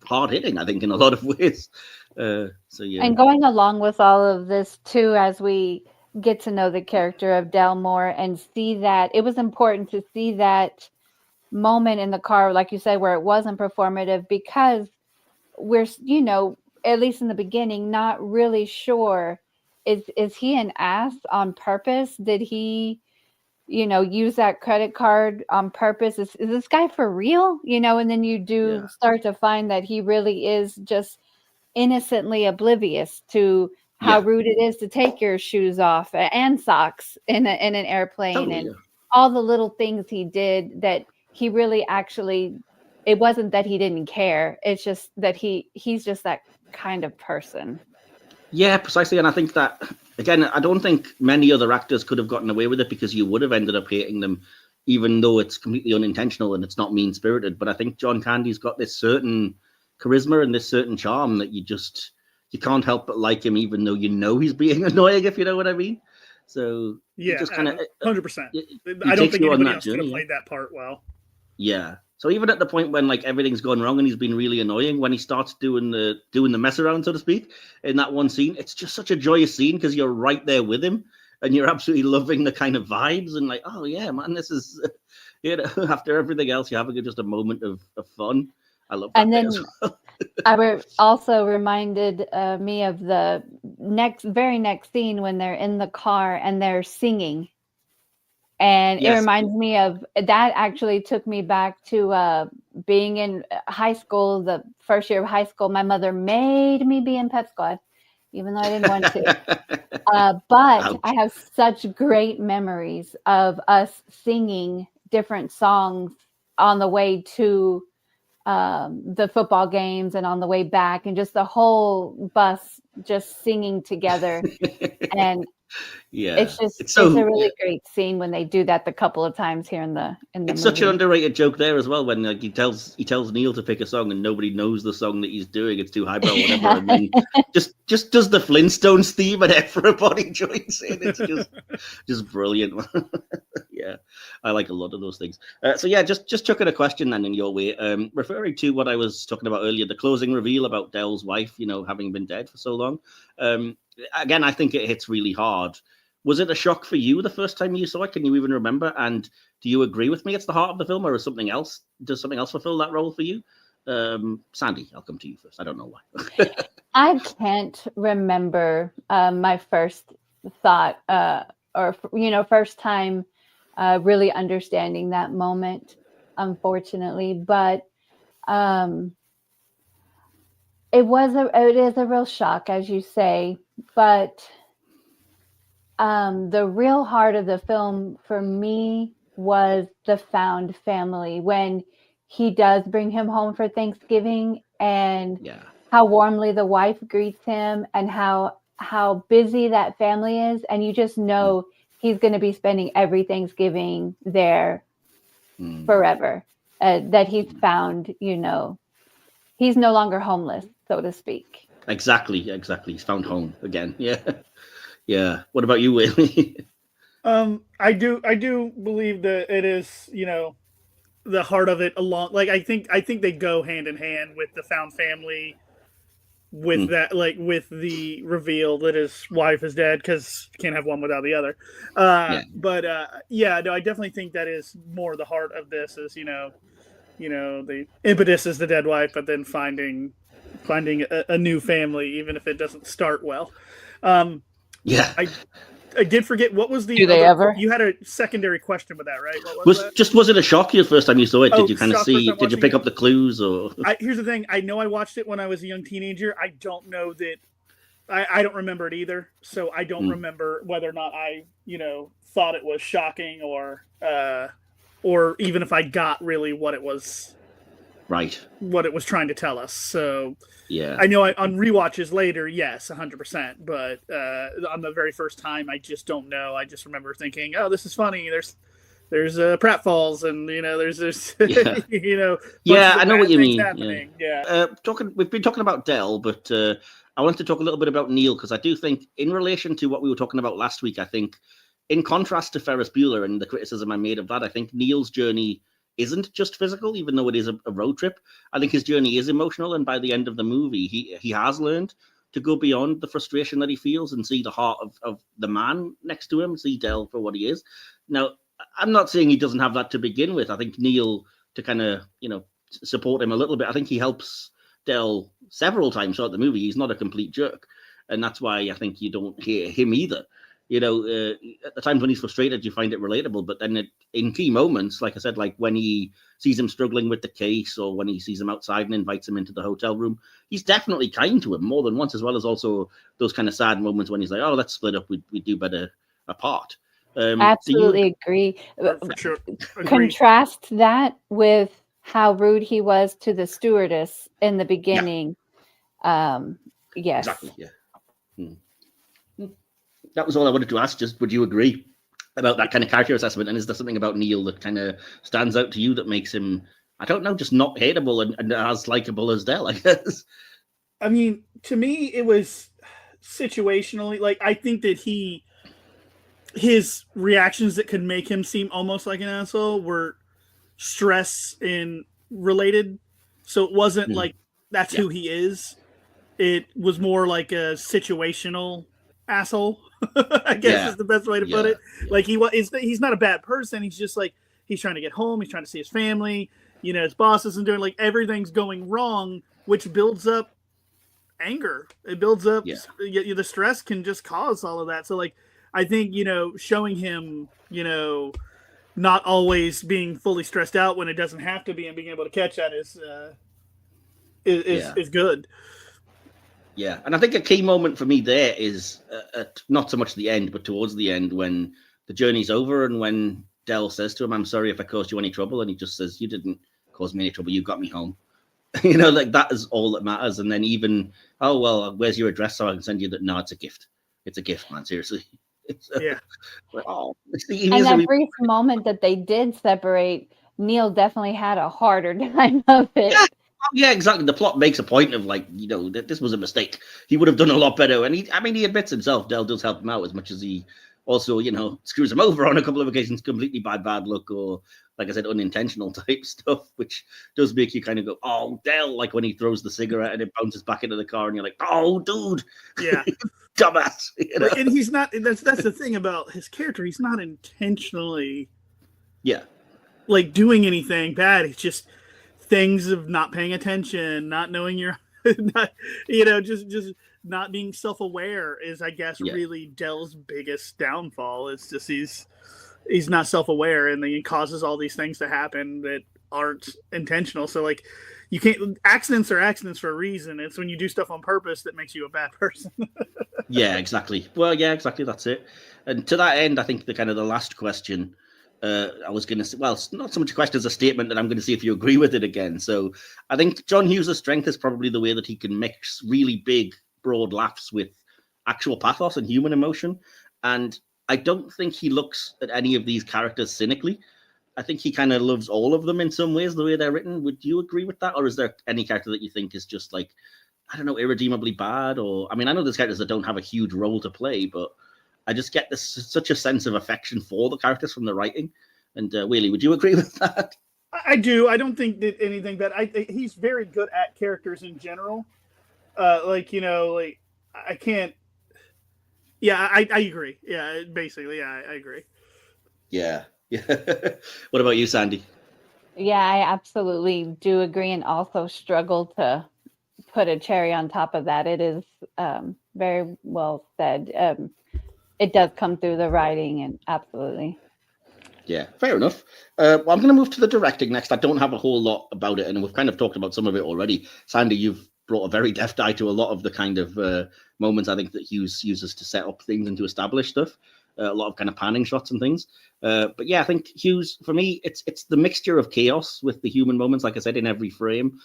hard hitting, I think, in a lot of ways. And going along with all of this too, as we get to know the character of Delmore and see that it was important to see that moment in the car, like you said, where it wasn't performative, because we're, at least in the beginning, not really sure, is he an ass on purpose? Did he, use that credit card on purpose? Is this guy for real? And then you start to find that he really is just innocently oblivious to how rude it is to take your shoes off and socks in an airplane, and all the little things he did that he really actually, it wasn't that he didn't care. It's just that he's just that kind of person. Yeah, precisely. And I think that, again, I don't think many other actors could have gotten away with it, because you would have ended up hating them, even though it's completely unintentional and it's not mean-spirited. But I think John Candy's got this certain charisma and this certain charm that you can't help but like him, even though he's being annoying, if you know what I mean. So just kind of 100%. I don't think anybody else could have played that part well. Yeah. So even at the point when like everything's gone wrong and he's been really annoying, when he starts doing the mess around, so to speak, in that one scene, it's just such a joyous scene because you're right there with him and you're absolutely loving the kind of vibes and like, oh yeah, man, this is after everything else, you're having just a moment of fun. I love that. And then I also reminded me of the very next scene when they're in the car and they're singing. And it reminds me of that. Actually took me back to being in high school, the first year of high school. My mother made me be in Pep Squad, even though I didn't want to. But ouch. I have such great memories of us singing different songs on the way to the football games and on the way back, and just the whole bus just singing together. And it's a really great scene when they do that the couple of times here in the movie. It's such an underrated joke there as well, when like he tells Neil to pick a song and nobody knows the song that he's doing. It's too highbrow, whatever, and then just does the Flintstones theme and everybody joins in. It's just brilliant. Yeah, I like a lot of those things. Just chucking a question then in your way, referring to what I was talking about earlier, the closing reveal about Dell's wife, having been dead for so long. Again, I think it hits really hard. Was it a shock for you the first time you saw it? Can you even remember? And do you agree with me it's the heart of the film, or is something else? Does something else fulfill that role for you? Sandy, I'll come to you first. I don't know why. I can't remember my first thought or first time really understanding that moment, unfortunately. But it is a real shock, as you say. But the real heart of the film for me was the found family, when he does bring him home for Thanksgiving, and how warmly the wife greets him, and how busy that family is. And you just know he's going to be spending every Thanksgiving there forever, that he's found, he's no longer homeless, so to speak. Exactly. He's found home again. Yeah. What about you, Whaley? I do believe that it is, the heart of it along. Like, I think they go hand in hand with the found family, with that, like with the reveal that his wife is dead, because you can't have one without the other. But I definitely think that is more the heart of this, is, the impetus is the dead wife, but then finding a new family, even if it doesn't start well. Yeah. I did forget, what was the Do they ever? You had a secondary question with that, right? What was that? Was it a shock the first time you saw it? Did you kind of shock see? first time Did you watching pick it? up the clues? Or Here's the thing: I know I watched it when I was a young teenager. I don't know that. I don't remember it either, so I don't remember whether or not I thought it was shocking or even if I got really what it was. Right. What it was trying to tell us. So yeah, I know on rewatches later, yes, 100%. But on the very first time, I just don't know. I just remember thinking, "Oh, this is funny." There's pratfalls, and there's yeah. yeah, I know what you mean. Happening. We've been talking about Del, but I wanted to talk a little bit about Neil, because I do think, in relation to what we were talking about last week, I think, in contrast to Ferris Bueller and the criticism I made of that, I think Neil's journey isn't just physical, even though it is a road trip. I think his journey is emotional, and by the end of the movie, he has learned to go beyond the frustration that he feels and see the heart of the man next to him, see Del for what he is. Now, I'm not saying he doesn't have that to begin with. I think Neil, to kind of, support him a little bit, I think he helps Del several times throughout the movie. He's not a complete jerk, and that's why I think you don't hear him either. At the times when he's frustrated, you find it relatable. But then in key moments, like I said, like when he sees him struggling with the case, or when he sees him outside and invites him into the hotel room, he's definitely kind to him more than once, as well as also those kind of sad moments when he's like, "Oh, let's split up. We do better apart." Absolutely agree. For sure. Contrast that with how rude he was to the stewardess in the beginning. Yeah. Yes. Exactly. Yeah. That was all I wanted to ask. Just, would you agree about that kind of character assessment? And is there something about Neil that kind of stands out to you that makes him, I don't know, just not hateable and as likable as Del, I guess? I mean, to me, it was situationally, like, I think that his reactions that could make him seem almost like an asshole were stress and related. So it wasn't like that's who he is. It was more like a situational asshole, I guess is the best way to put it. Like he's not a bad person. He's just like, he's trying to get home. He's trying to see his family. His boss isn't doing, like, everything's going wrong, which builds up anger. It builds up. The stress can just cause all of that. So, like, I think, showing him, not always being fully stressed out when it doesn't have to be, and being able to catch that is good. Yeah, and I think a key moment for me there is not so much the end, but towards the end, when the journey's over and when Del says to him, "I'm sorry if I caused you any trouble," and he just says, "You didn't cause me any trouble. You got me home." Like, that is all that matters. And then even, "Oh, well, where's your address so I can send you that?" No, it's a gift. It's a gift, man. Seriously. Yeah. And that brief moment that they did separate, Neil definitely had a harder time of it. Yeah, exactly. The plot makes a point of, like, that this was a mistake. He would have done a lot better. And he admits himself, Del does help him out, as much as he also, screws him over on a couple of occasions, completely by bad luck, or, like I said, unintentional type stuff, which does make you kind of go, "Oh, Del," like when he throws the cigarette and it bounces back into the car and you're like, "Oh, dude." Yeah. Dumbass. And he's not, that's the thing about his character. He's not intentionally like doing anything bad. It's just things of not paying attention, not knowing you're not, just not being self-aware is, I guess, really Del's biggest downfall. It's just he's not self-aware, and then he causes all these things to happen that aren't intentional. So, like, you can't, accidents are accidents for a reason. It's when you do stuff on purpose that makes you a bad person. Yeah, exactly. Well, yeah, exactly. That's it. And to that end, I think the last question, I was going to say, well, it's not so much a question as a statement that I'm going to see if you agree with it again. So I think John Hughes' strength is probably the way that he can mix really big, broad laughs with actual pathos and human emotion. And I don't think he looks at any of these characters cynically. I think he kind of loves all of them in some ways, the way they're written. Would you agree with that? Or is there any character that you think is just, like, I don't know, irredeemably bad? Or, I mean, I know there's characters that don't have a huge role to play, but I just get such a sense of affection for the characters from the writing. And Whaley, would you agree with that? I do. I don't think that anything bad. He's very good at characters in general. I can't. Yeah, I agree. Yeah, basically, yeah, I agree. Yeah. What about you, Sandy? Yeah, I absolutely do agree, and also struggle to put a cherry on top of that. It is very well said. It does come through the writing, and absolutely. Yeah, fair enough. Well, I'm going to move to the directing next. I don't have a whole lot about it, and we've kind of talked about some of it already. Sandy, you've brought a very deft eye to a lot of the kind of moments I think that Hughes uses to set up things and to establish stuff. A lot of kind of panning shots and things. But yeah, I think Hughes, for me, it's the mixture of chaos with the human moments, like I said, in every frame.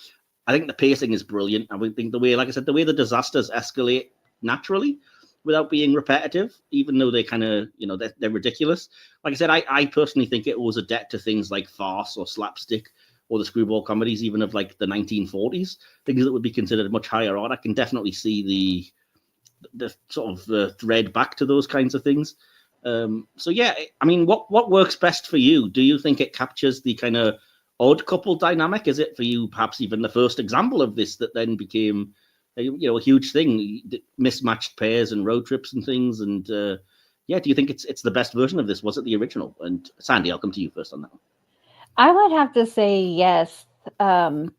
I think the pacing is brilliant. I think the way, like I said, the way the disasters escalate naturally without being repetitive, even though they kind of, they're ridiculous. Like I said, I personally think it owes a debt to things like farce or slapstick or the screwball comedies, even of like the 1940s, things that would be considered much higher art. I can definitely see the sort of thread back to those kinds of things. So yeah, I mean, what works best for you? Do you think it captures the kind of odd couple dynamic? Is it for you perhaps even the first example of this that then became a huge thing, mismatched pairs and road trips and things? And yeah, do you think it's the best version of this? Was it the original? And Sandy, I'll come to you first on that one. I would have to say yes. And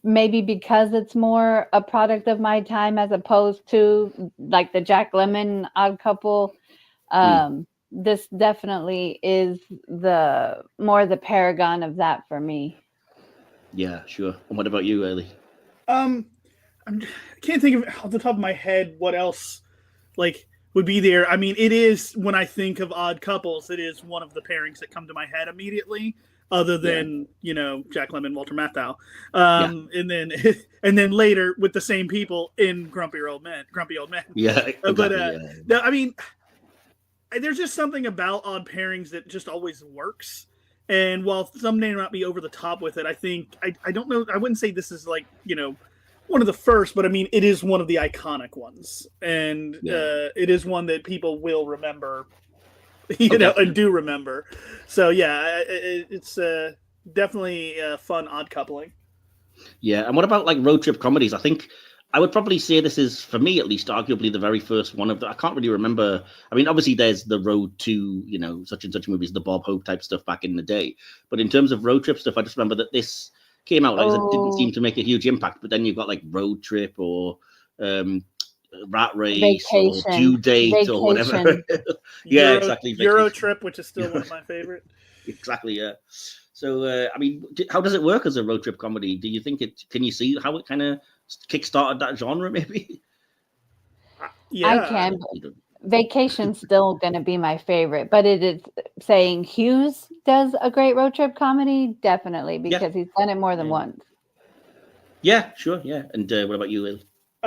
maybe because it's more a product of my time as opposed to like the Jack Lemmon Odd Couple. This definitely is the paragon of that for me. Yeah, sure. And what about you, Whaley? I can't think of off the top of my head what else like would be there. I mean, it is when I think of Odd Couples, it is one of the pairings that come to my head immediately, other than Jack Lemmon, Walter Matthau, and then later with the same people in Grumpy Old Men. Yeah, exactly, but no, I mean, there's just something about odd pairings that just always works. And while some may not be over the top with it, I think I don't know. I wouldn't say this is like one of the first, but I mean it is one of the iconic ones, and it is one that people will remember, and do remember. So yeah, it's definitely fun odd coupling. Yeah, and what about like road trip comedies? I think I would probably say this is, for me at least, arguably the very first one of the. I can't really remember. I mean, obviously there's the road to such and such movies, the Bob Hope type stuff back in the day. But in terms of road trip stuff, I just remember that this came out, like I said, didn't seem to make a huge impact. But then you've got like Road Trip or Rat Race or Due Date or whatever. Yeah, exactly. Euro Trip, which is still one of my favorite. Exactly, yeah. So, I mean, how does it work as a road trip comedy? Do you think can you see how it kind of kickstarted that genre, maybe? Yeah, I can. Vacation's still going to be my favorite, but it is saying Hughes does a great road trip comedy, definitely, because he's done it more than once. Yeah, sure, yeah. And what about you, Will?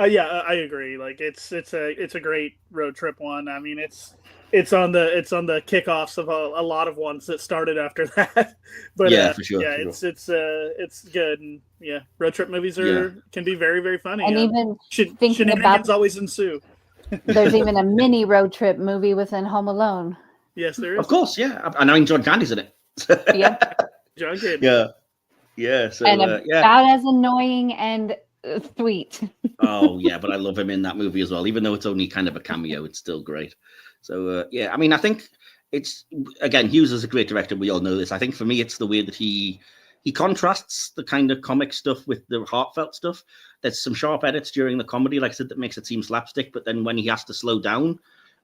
Yeah, I agree. Like it's a great road trip one. I mean, it's on the kickoffs of a lot of ones that started after that. But yeah, for sure. Yeah, it's good. And yeah, road trip movies can be very, very funny. And even thinking about always ensue. There's even a mini road trip movie within Home Alone. Yes, there is. Of course, yeah. And I mean John Candy's in it. Yep. John Candy. Yeah. So and about as annoying and sweet. Oh yeah, but I love him in that movie as well. Even though it's only kind of a cameo, it's still great. So yeah, I mean, I think it's, again, Hughes is a great director. We all know this. I think for me, it's the way that he contrasts the kind of comic stuff with the heartfelt stuff. There's some sharp edits during the comedy, like I said, that makes it seem slapstick. But then when he has to slow down,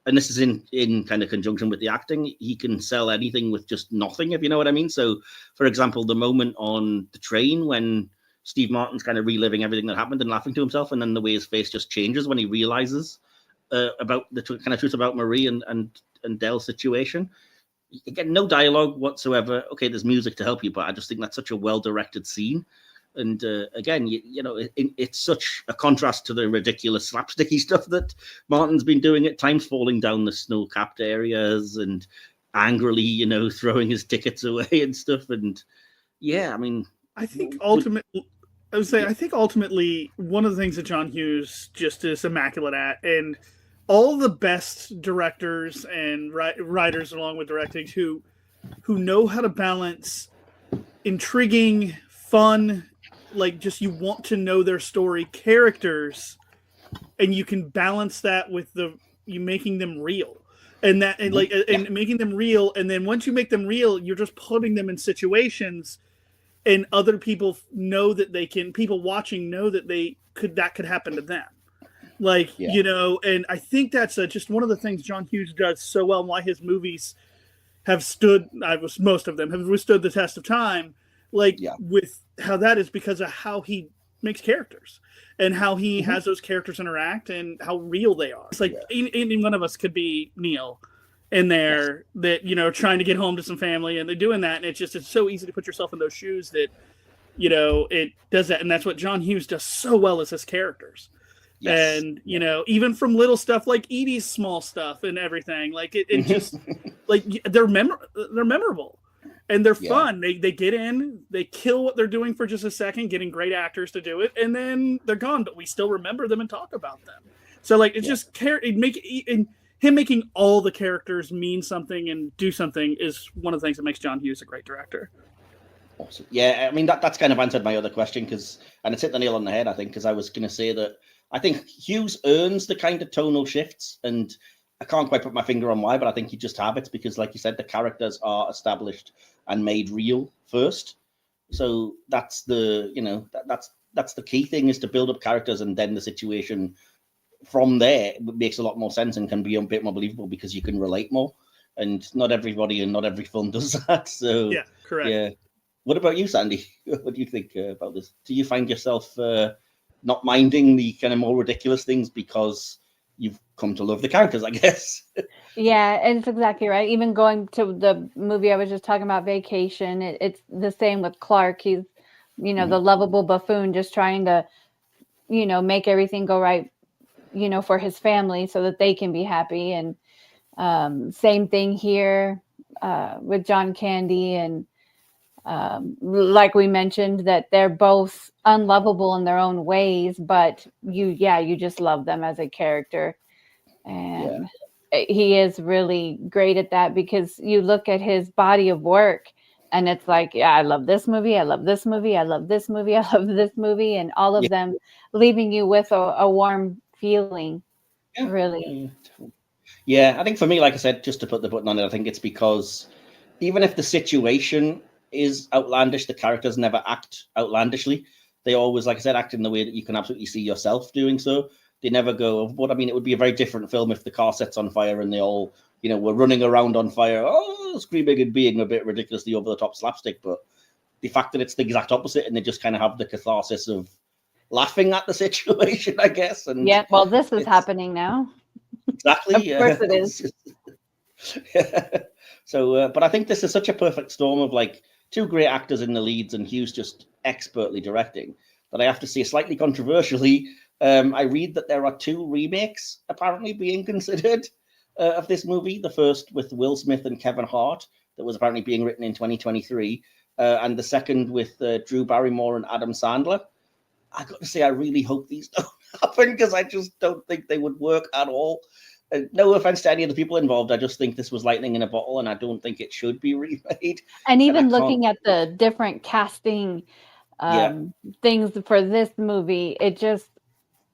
and this is in kind of conjunction with the acting, he can sell anything with just nothing, if you know what I mean. So, for example, the moment on the train when Steve Martin's kind of reliving everything that happened and laughing to himself, and then the way his face just changes when he realizes about the kind of truth about Marie and Dell's situation. Again, no dialogue whatsoever. Okay, there's music to help you, but I just think that's such a well-directed scene. And again, it's such a contrast to the ridiculous slapsticky stuff that Martin's been doing at times, falling down the snow-capped areas and angrily, throwing his tickets away and stuff. And yeah, I mean, I think ultimately, one of the things that John Hughes just is immaculate at, and all the best directors and writers along with directing who know how to balance intriguing, fun, like just you want to know their story, characters, and you can balance that with you making them real. and making them real. And then once you make them real, you're just putting them in situations, and other people know that people watching know that that could happen to them. And I think that's just one of the things John Hughes does so well, and why his movies have most of them have withstood the test of time. With how that is because of how he makes characters and how he has those characters interact and how real they are. It's any one of us could be Neil in there that, trying to get home to some family, and they're doing that. And it's so easy to put yourself in those shoes that, it does that. And that's what John Hughes does so well, is his characters. Yes. And, even from little stuff like Edie's small stuff and everything, they're memorable. And they're fun. They get in, they kill what they're doing for just a second, getting great actors to do it, and then they're gone. But we still remember them and talk about them. So him making all the characters mean something and do something is one of the things that makes John Hughes a great director. Awesome. Yeah, I mean that's kind of answered my other question, and it's hit the nail on the head, I think, because I was going to say that I think Hughes earns the kind of tonal shifts, and I can't quite put my finger on why, but I think you just have it because, like you said, the characters are established and made real first. So that's the that's the key thing, is to build up characters, and then the situation from there makes a lot more sense and can be a bit more believable because you can relate more. And not everybody and not every film does that. So yeah, correct. Yeah. What about you, Sandy? What do you think about this? Do you find yourself not minding the kind of more ridiculous things because you've come to love the characters, I guess? Yeah, and it's exactly right. Even going to the movie I was just talking about, Vacation, it's the same with Clark. He's, the lovable buffoon just trying to, make everything go right, for his family so that they can be happy. And same thing here with John Candy. And like we mentioned, that they're both unlovable in their own ways, but you just love them as a character. And he is really great at that, because you look at his body of work and it's like, I love this movie, I love this movie, I love this movie, I love this movie, and all of them leaving you with a warm feeling, really. Yeah, I think for me, like I said, just to put the button on it, I think it's because even if the situation is outlandish, the characters never act outlandishly. They always, like I said, act in the way that you can absolutely see yourself doing so. They never go overboard. I mean, it would be a very different film if the car sets on fire and they all, were running around on fire, screaming and being a bit ridiculously over the top slapstick. But the fact that it's the exact opposite, and they just kind of have the catharsis of laughing at the situation, I guess. And well, this is happening now. Exactly. Of course it is. So, but I think this is such a perfect storm of two great actors in the leads and Hughes just expertly directing that I have to say, slightly controversially, I read that there are 2 remakes apparently being considered of this movie. The first with Will Smith and Kevin Hart, that was apparently being written in 2023, and the second with Drew Barrymore and Adam Sandler. I got to say, I really hope these don't happen, because I just don't think they would work at all. No offense to any of the people involved, I just think this was lightning in a bottle, and I don't think it should be remade. And even looking at the different casting things for this movie, it just,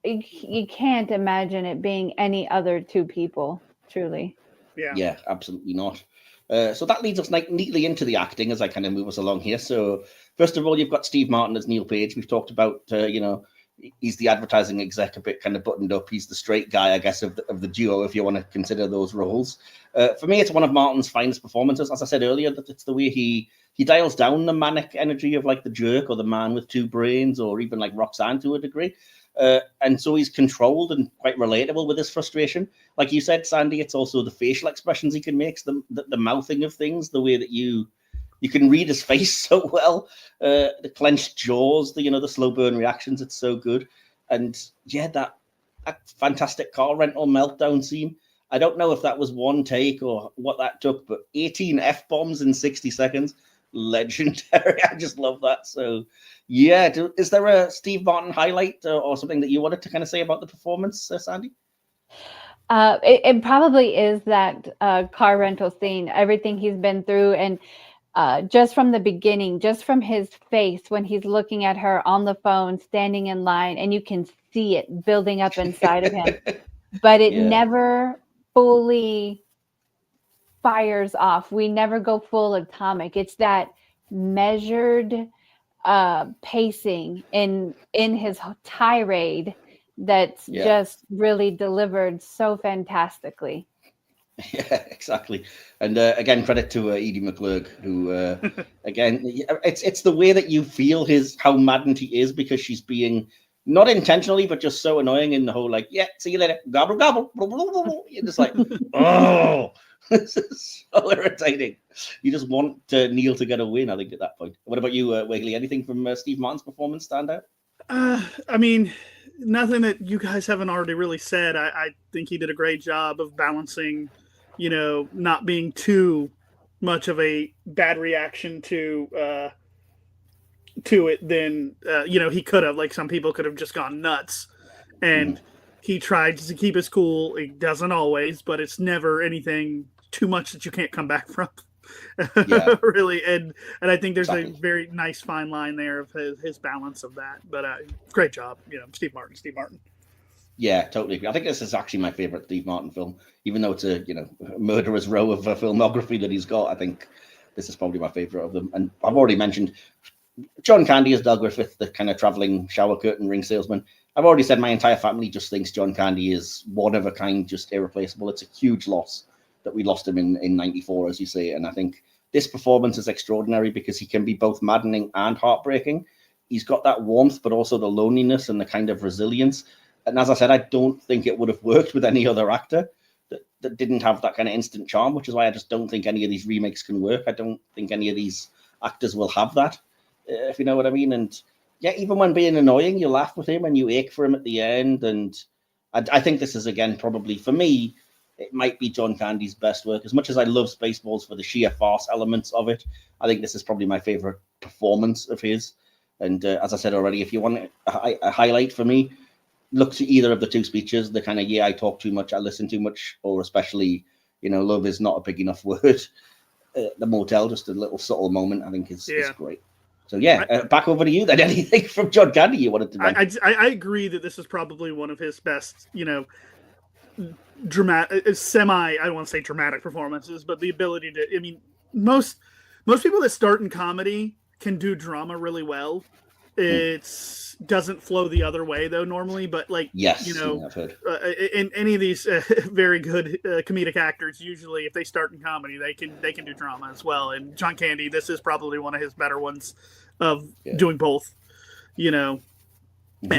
you can't imagine it being any other 2 people, truly. Yeah, absolutely not. So that leads us neatly into the acting as I kind of move us along here. So first of all, you've got Steve Martin as Neil Page. We've talked about, he's the advertising exec, a bit kind of buttoned up. He's the straight guy, I guess, of the duo, if you want to consider those roles. For me, it's one of Martin's finest performances. As I said earlier, that it's the way he dials down the manic energy of the jerk or the man with 2 brains, or even Roxanne to a degree. And so he's controlled and quite relatable with his frustration. Like you said, Sandy, it's also the facial expressions he can make, the mouthing of things, the way that you can read his face so well, the clenched jaws, the slow burn reactions. It's so good. And that fantastic car rental meltdown scene. I don't know if that was one take or what that took, but 18 F-bombs in 60 seconds. Legendary. I just love that. So is there a Steve Martin highlight or something that you wanted to kind of say about the performance, Sandy? It probably is that car rental scene, everything he's been through, and just from the beginning, just from his face when he's looking at her on the phone, standing in line, and you can see it building up inside of him, but it never fully fires off. We never go full atomic. It's that measured pacing in his tirade that's just really delivered so fantastically. Yeah, exactly. And again, credit to Edie McClurg, who again, it's the way that you feel how maddened he is, because she's being not intentionally, but just so annoying in the whole like, yeah, see you later, gobble gobble, blah, blah, blah, blah. You're just like, oh, this is so irritating. You just want Neil to get a win, I think, at that point. What about you, Whaley? Anything from Steve Martin's performance stand out? I mean, nothing that you guys haven't already really said. I think he did a great job of balancing, not being too much of a bad reaction to it than he could have. Like, some people could have just gone nuts, and he tried to keep his cool. He doesn't always, but it's never anything too much that you can't come back from. Yeah. Really, and I think there's a very nice fine line there of his balance of that. But great job, Steve Martin. Yeah, totally agree. I think this is actually my favorite Steve Martin film, even though it's a murderer's row of filmography that he's got. I think this is probably my favorite of them. And I've already mentioned John Candy as Del Griffith, the kind of traveling shower curtain ring salesman. I've already said my entire family just thinks John Candy is one of a kind, just irreplaceable. It's a huge loss that we lost him in 94, as you say. And I think this performance is extraordinary because he can be both maddening and heartbreaking. He's got that warmth, but also the loneliness and the kind of resilience. And as I said, I don't think it would have worked with any other actor that didn't have that kind of instant charm, which is why I just don't think any of these remakes can work. I don't think any of these actors will have that, if you know what I mean. And yeah, even when being annoying, you laugh with him and you ache for him at the end. And I think this is, again, probably, for me, it might be John Candy's best work. As much as I love Spaceballs for the sheer farce elements of it, I think this is probably my favorite performance of his. And as I said already, if you want a highlight for me, look to either of the two speeches, the kind of, I talk too much, I listen too much, or especially, love is not a big enough word. The motel, just a little subtle moment, I think is great. So back over to you then. Anything from John Candy you wanted to mention? I agree that this is probably one of his best, dramatic, I don't want to say dramatic performances, but the ability to, most people that start in comedy can do drama really well. It doesn't flow the other way though normally, but I've heard. In any of these very good comedic actors, usually if they start in comedy, they can do drama as well. And John Candy, this is probably one of his better ones of doing both. And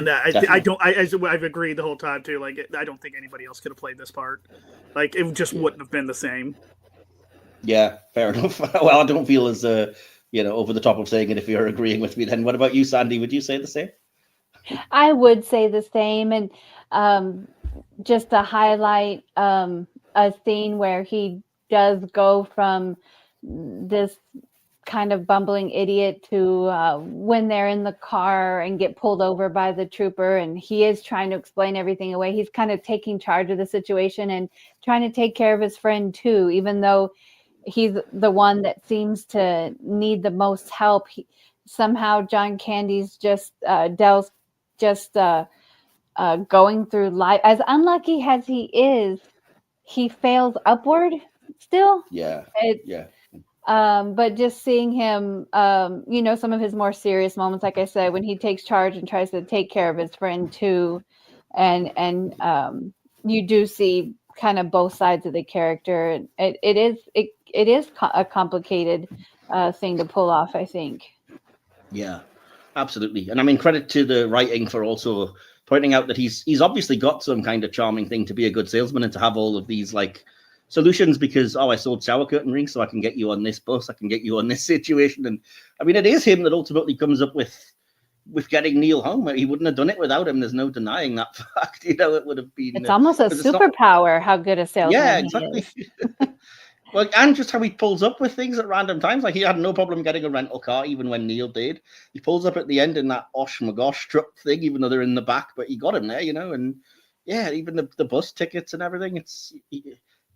I've agreed the whole time too. Like, I don't think anybody else could have played this part. Like, it just wouldn't have been the same. Yeah, fair enough. Well, I don't feel as over the top of saying it if you're agreeing with me. Then what about you, Sandy? Would you say the same? I would say the same. And just to highlight a scene where he does go from this kind of bumbling idiot to when they're in the car and get pulled over by the trooper, and he is trying to explain everything away. He's kind of taking charge of the situation and trying to take care of his friend too, even though he's the one that seems to need the most help. Somehow John Candy's Del's just going through life. As unlucky as he is, he fails upward still. But just seeing him, some of his more serious moments, like I said, when he takes charge and tries to take care of his friend too, and you do see kind of both sides of the character. It is a complicated thing to pull off, I think. Yeah, absolutely. And I mean, credit to the writing for also pointing out that he's obviously got some kind of charming thing to be a good salesman and to have all of these like solutions because, I sold shower curtain rings, so I can get you on this bus, I can get you on this situation. And I mean, it is him that ultimately comes up with getting Neil home. He wouldn't have done it without him. There's no denying that fact. It would have been. It's almost a superpower how good a salesman he is. Well, and just how he pulls up with things at random times. Like, he had no problem getting a rental car, even when Neil did. He pulls up at the end in that Osh Magosh truck thing, even though they're in the back, but he got him there, and even the bus tickets and everything.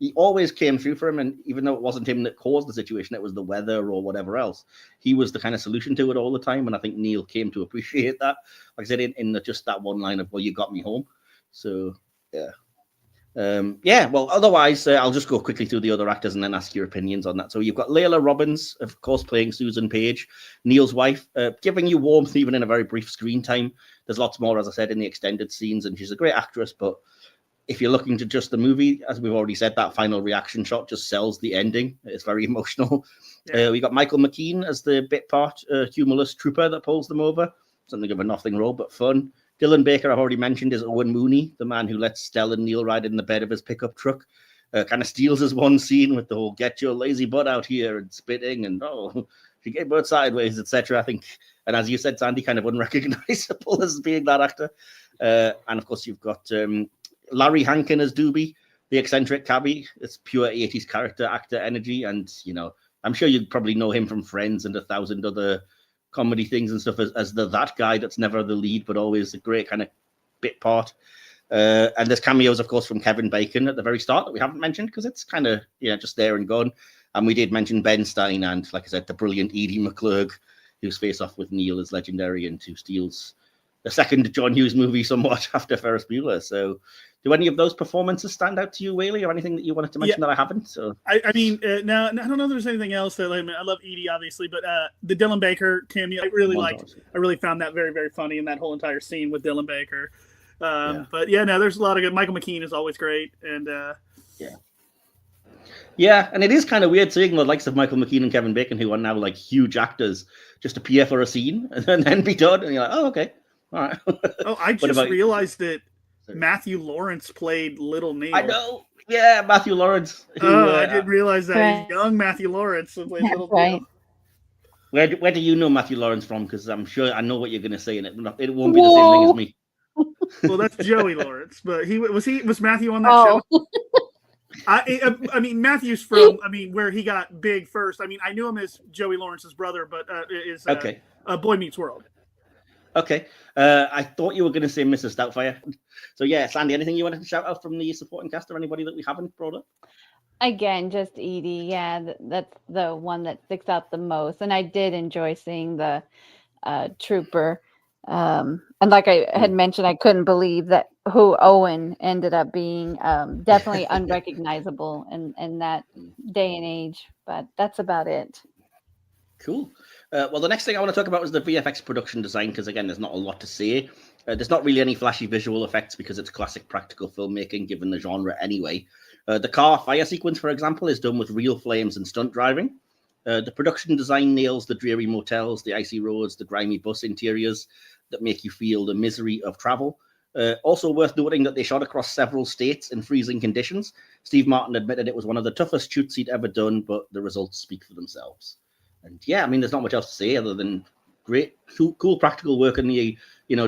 He always came through for him, and even though it wasn't him that caused the situation, it was the weather or whatever else, he was the kind of solution to it all the time, and I think Neil came to appreciate that. Like I said, in just that one line of, well, you got me home. So, yeah. Well, otherwise, I'll just go quickly through the other actors and then ask your opinions on that. So you've got Layla Robbins, of course, playing Susan Page, Neil's wife, giving you warmth even in a very brief screen time. There's lots more, as I said, in the extended scenes, and she's a great actress. But if you're looking to just the movie, as we've already said, that final reaction shot just sells the ending. It's very emotional. Yeah. We got Michael McKean as the bit part, humorless trooper that pulls them over. Something of a nothing role, but fun. Dylan Baker, I've already mentioned, is Owen Mooney, the man who lets Stell and Neil ride in the bed of his pickup truck. Kind of steals his one scene with the whole "get your lazy butt out here" and spitting and she gave birth sideways, etc. I think, and as you said, Sandy, kind of unrecognizable as being that actor. And of course, you've got Larry Hankin as Doobie, the eccentric cabbie. It's pure 80s character actor energy, and I'm sure you probably know him from Friends and 1,000 other comedy things and stuff as that guy that's never the lead but always a great kind of bit part. And there's cameos, of course, from Kevin Bacon at the very start that we haven't mentioned because it's kind of just there and gone. And we did mention Ben Stein and, like I said, the brilliant Edie McClurg, whose face off with Neil is legendary and who steals the second John Hughes movie somewhat after Ferris Bueller. So do any of those performances stand out to you, Whaley, or anything that you wanted to mention that I haven't? So I mean, no, I don't know if there's anything else that I love Edie, obviously, but the Dylan Baker cameo, I really liked. I really found that very, very funny in that whole entire scene with Dylan Baker. But there's a lot of good. Michael McKean is always great, and and it is kind of weird seeing the likes of Michael McKean and Kevin Bacon, who are now like huge actors, just appear for a scene and then be done, and you're like, oh, okay, all right. I just realized that Matthew Lawrence played Little Neil. I know. Yeah, Matthew Lawrence. I didn't realize that. Right. Young Matthew Lawrence played Little Neil. Where do you know Matthew Lawrence from? Because I'm sure I know what you're going to say, and it won't be the same thing as me. Well, that's Joey Lawrence, but was Matthew on that show? I mean, Matthew's from where he got big first. I mean, I knew him as Joey Lawrence's brother, but is Boy Meets World. Okay. I thought you were going to say Mrs. Doubtfire. So, Sandy, anything you wanted to shout out from the supporting cast or anybody that we haven't brought up? Again, just Edie. Yeah, that's the one that sticks out the most. And I did enjoy seeing the trooper. And like I had mentioned, I couldn't believe that who Owen ended up being. Definitely unrecognizable in that day and age. But that's about it. Cool. Well, the next thing I want to talk about is the VFX production design, because, again, there's not a lot to say. There's not really any flashy visual effects because it's classic practical filmmaking, given the genre anyway. The car fire sequence, for example, is done with real flames and stunt driving. The production design nails the dreary motels, the icy roads, the grimy bus interiors that make you feel the misery of travel. Also worth noting that they shot across several states in freezing conditions. Steve Martin admitted it was one of the toughest shoots he'd ever done, but the results speak for themselves. And there's not much else to say other than great, cool practical work in the,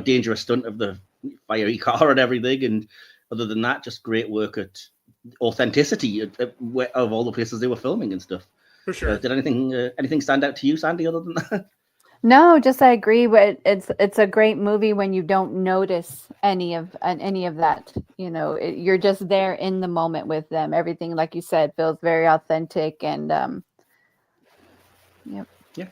dangerous stunt of the fiery car and everything. And other than that, just great work at authenticity of all the places they were filming and stuff. For sure. Did anything stand out to you, Sandy, other than that? No, just I agree. But it's a great movie when you don't notice any of that. You're just there in the moment with them. Everything, like you said, feels very authentic and. Yep. Yeah.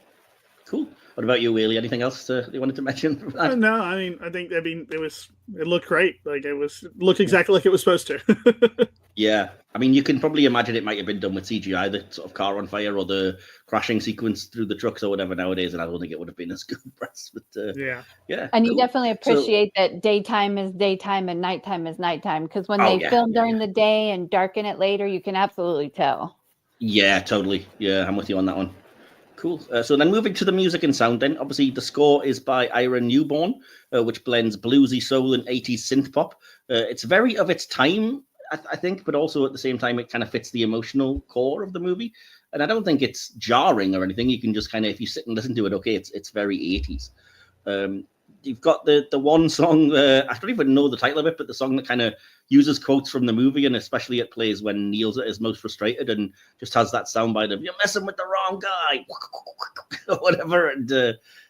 Cool. What about you, Whaley? Anything else you wanted to mention? No, I think it looked great. Like it looked exactly like it was supposed to. Yeah. I mean, you can probably imagine it might have been done with CGI, the sort of car on fire or the crashing sequence through the trucks or whatever nowadays, and I don't think it would have been as good press. But yeah. And you definitely appreciate that daytime is daytime and nighttime is nighttime, because when they film during the day and darken it later, you can absolutely tell. Yeah, totally. Yeah, I'm with you on that one. Cool. So then moving to the music and sound then, obviously the score is by Ira Newborn, which blends bluesy soul and 80s synth pop. It's very of its time, I think, but also at the same time, it kind of fits the emotional core of the movie. And I don't think it's jarring or anything. You can just kind of, if you sit and listen to it, okay, it's very 80s. You've got the one song, I don't even know the title of it, but the song that kind of uses quotes from the movie, and especially it plays when Neil's at his most frustrated and just has that soundbite of, you're messing with the wrong guy, or whatever. And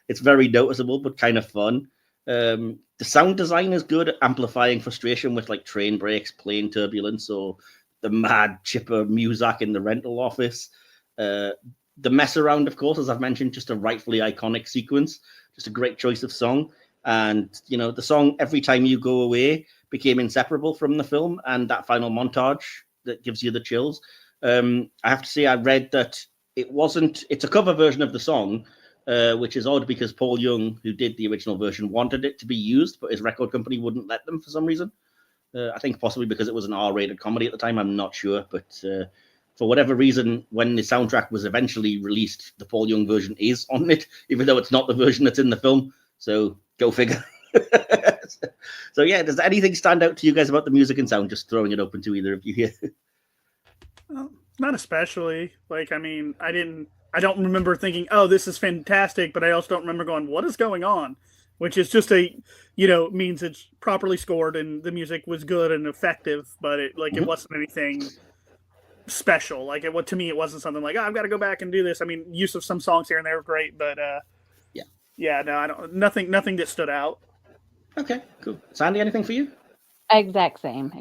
it's very noticeable, but kind of fun. The sound design is good at amplifying frustration with like train brakes, plane turbulence, or the mad chipper Muzak in the rental office. The mess around, of course, as I've mentioned, just a rightfully iconic sequence, just a great choice of song. And, the song Every Time You Go Away became inseparable from the film, and that final montage that gives you the chills. I have to say, I read that it's a cover version of the song, which is odd because Paul Young, who did the original version, wanted it to be used, but his record company wouldn't let them for some reason. I think possibly because it was an R-rated comedy at the time. I'm not sure, but for whatever reason, when the soundtrack was eventually released, the Paul Young version is on it, even though it's not the version that's in the film. So go figure. So yeah, does anything stand out to you guys about the music and sound? Just throwing it open to either of you here. Well, not especially. Like, I mean, I don't remember thinking, oh, this is fantastic, but I also don't remember going, what is going on? Which is just means it's properly scored and the music was good and effective, but it wasn't anything special. Like, to me, it wasn't something like, oh, I've got to go back and do this. I mean, use of some songs here and there were great, but nothing that stood out. Okay, cool. Sandy, anything for you? Exact same.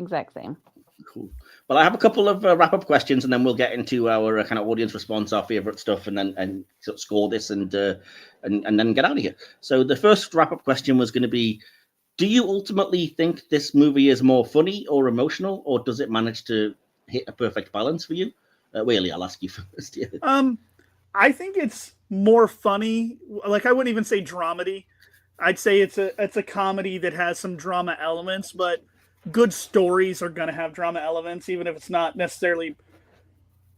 Cool. Well, I have a couple of wrap-up questions, and then we'll get into our kind of audience response, our favorite stuff, and then sort of score this and then get out of here. So the first wrap-up question was going to be: do you ultimately think this movie is more funny or emotional, or does it manage to hit a perfect balance for you? Whaley, I'll ask you first. Yeah. I think it's more funny. Like, I wouldn't even say dramedy. I'd say it's a comedy that has some drama elements, but good stories are going to have drama elements, even if it's not necessarily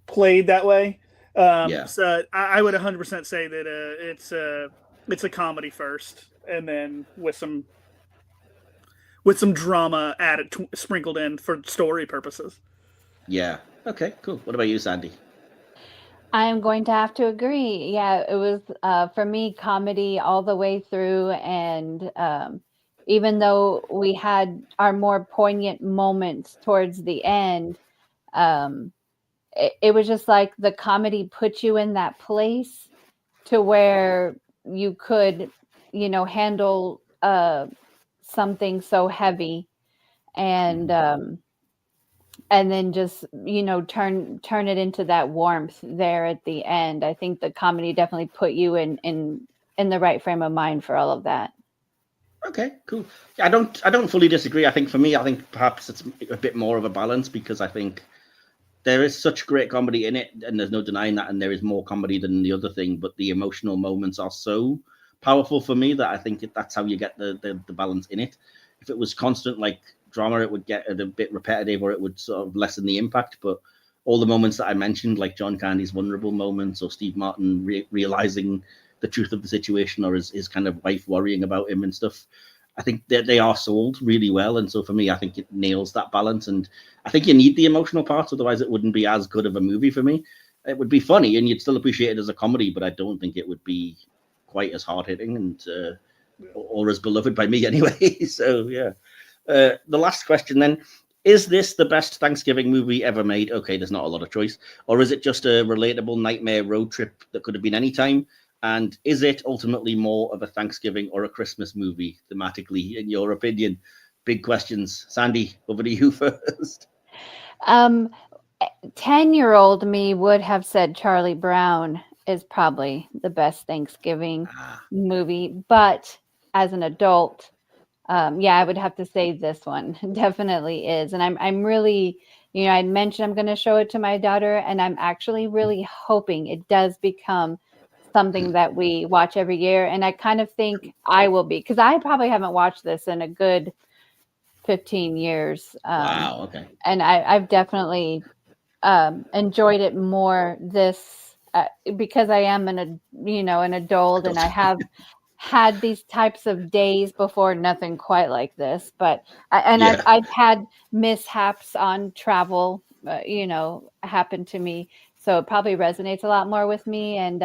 played that way. So I would 100% say that it's a comedy first, and then with some drama added, sprinkled in for story purposes. Yeah. Okay, cool. What about you, Sandy? I'm going to have to agree. Yeah, it was for me comedy all the way through, and even though we had our more poignant moments towards the end, it was just like the comedy put you in that place to where you could, handle something so heavy, and then just turn it into that warmth there at the end. I think the comedy definitely put you in the right frame of mind for all of that. Okay, cool. I don't fully disagree. I think perhaps it's a bit more of a balance, because I think there is such great comedy in it, and there's no denying that, and there is more comedy than the other thing, but the emotional moments are so powerful for me that I think that's how you get the balance in it. If it was constant like drama, it would get a bit repetitive, or it would sort of lessen the impact. But all the moments that I mentioned, like John Candy's vulnerable moments, or Steve Martin realizing the truth of the situation, or his kind of wife worrying about him and stuff, I think they are sold really well. And so for me, I think it nails that balance. And I think you need the emotional parts, otherwise it wouldn't be as good of a movie for me. It would be funny and you'd still appreciate it as a comedy, but I don't think it would be quite as hard-hitting and or as beloved by me anyway. So yeah. The last question then: is this the best Thanksgiving movie ever made? Okay, there's not a lot of choice. Or is it just a relatable nightmare road trip that could have been any time? And is it ultimately more of a Thanksgiving or a Christmas movie thematically, in your opinion? Big questions. Sandy, over to you first. 10-year-old me would have said Charlie Brown is probably the best Thanksgiving movie. But as an adult, I would have to say this one definitely is. And I'm really, I mentioned I'm going to show it to my daughter, and I'm actually really hoping it does become something that we watch every year. And I kind of think I will be, because I probably haven't watched this in a good 15 years. Wow. Okay. And I've definitely enjoyed it more this because I am an adult, and I have had these types of days before, nothing quite like this, but I've had mishaps on travel, happen to me. So it probably resonates a lot more with me. And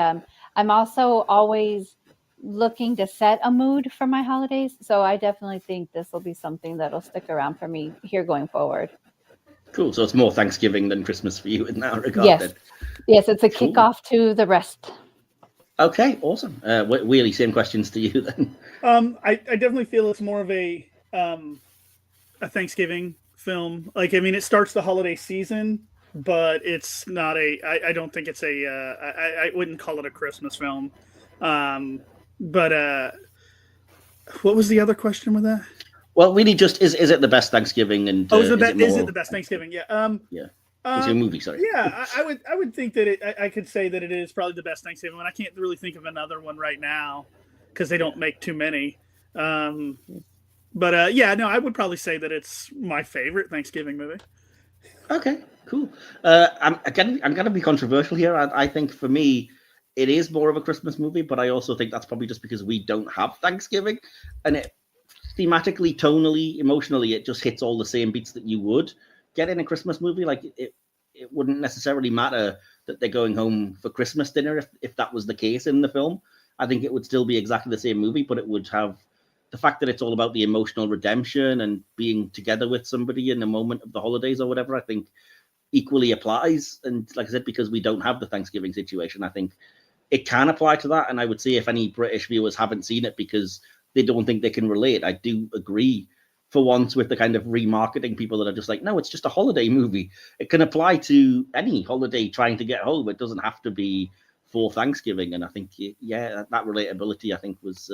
I'm also always looking to set a mood for my holidays. So I definitely think this will be something that'll stick around for me here going forward. Cool. So it's more Thanksgiving than Christmas for you in that regard. Yes. Then. Yes, it's a kickoff to the rest. Okay, awesome. Whaley, same questions to you then. I definitely feel it's more of a Thanksgiving film. Like, I mean, it starts the holiday season, but it's not I don't think it's I wouldn't call it a Christmas film. But what was the other question with that? Well, really, just is it the best Thanksgiving? And is it the best Thanksgiving? Yeah. Yeah. It's a movie, sorry. Yeah, I would think that I could say that it is probably the best Thanksgiving one. I can't really think of another one right now because they don't make too many. But yeah, no, I would probably say that it's my favorite Thanksgiving movie. Okay, cool. I'm gonna be controversial here. I think for me, it is more of a Christmas movie, but I also think that's probably just because we don't have Thanksgiving, and it thematically, tonally, emotionally, it just hits all the same beats that you would get in a Christmas movie. Like it wouldn't necessarily matter that they're going home for Christmas dinner if that was the case in the film. I think it would still be exactly the same movie, but it would have the fact that it's all about the emotional redemption and being together with somebody in the moment of the holidays or whatever, I think equally applies. And like I said, because we don't have the Thanksgiving situation, I think it can apply to that. And I would say if any British viewers haven't seen it because they don't think they can relate, I do agree for once with the kind of remarketing people that are just like, no, it's just a holiday movie. It can apply to any holiday trying to get home. It doesn't have to be for Thanksgiving. And I think, yeah, that relatability, I think, was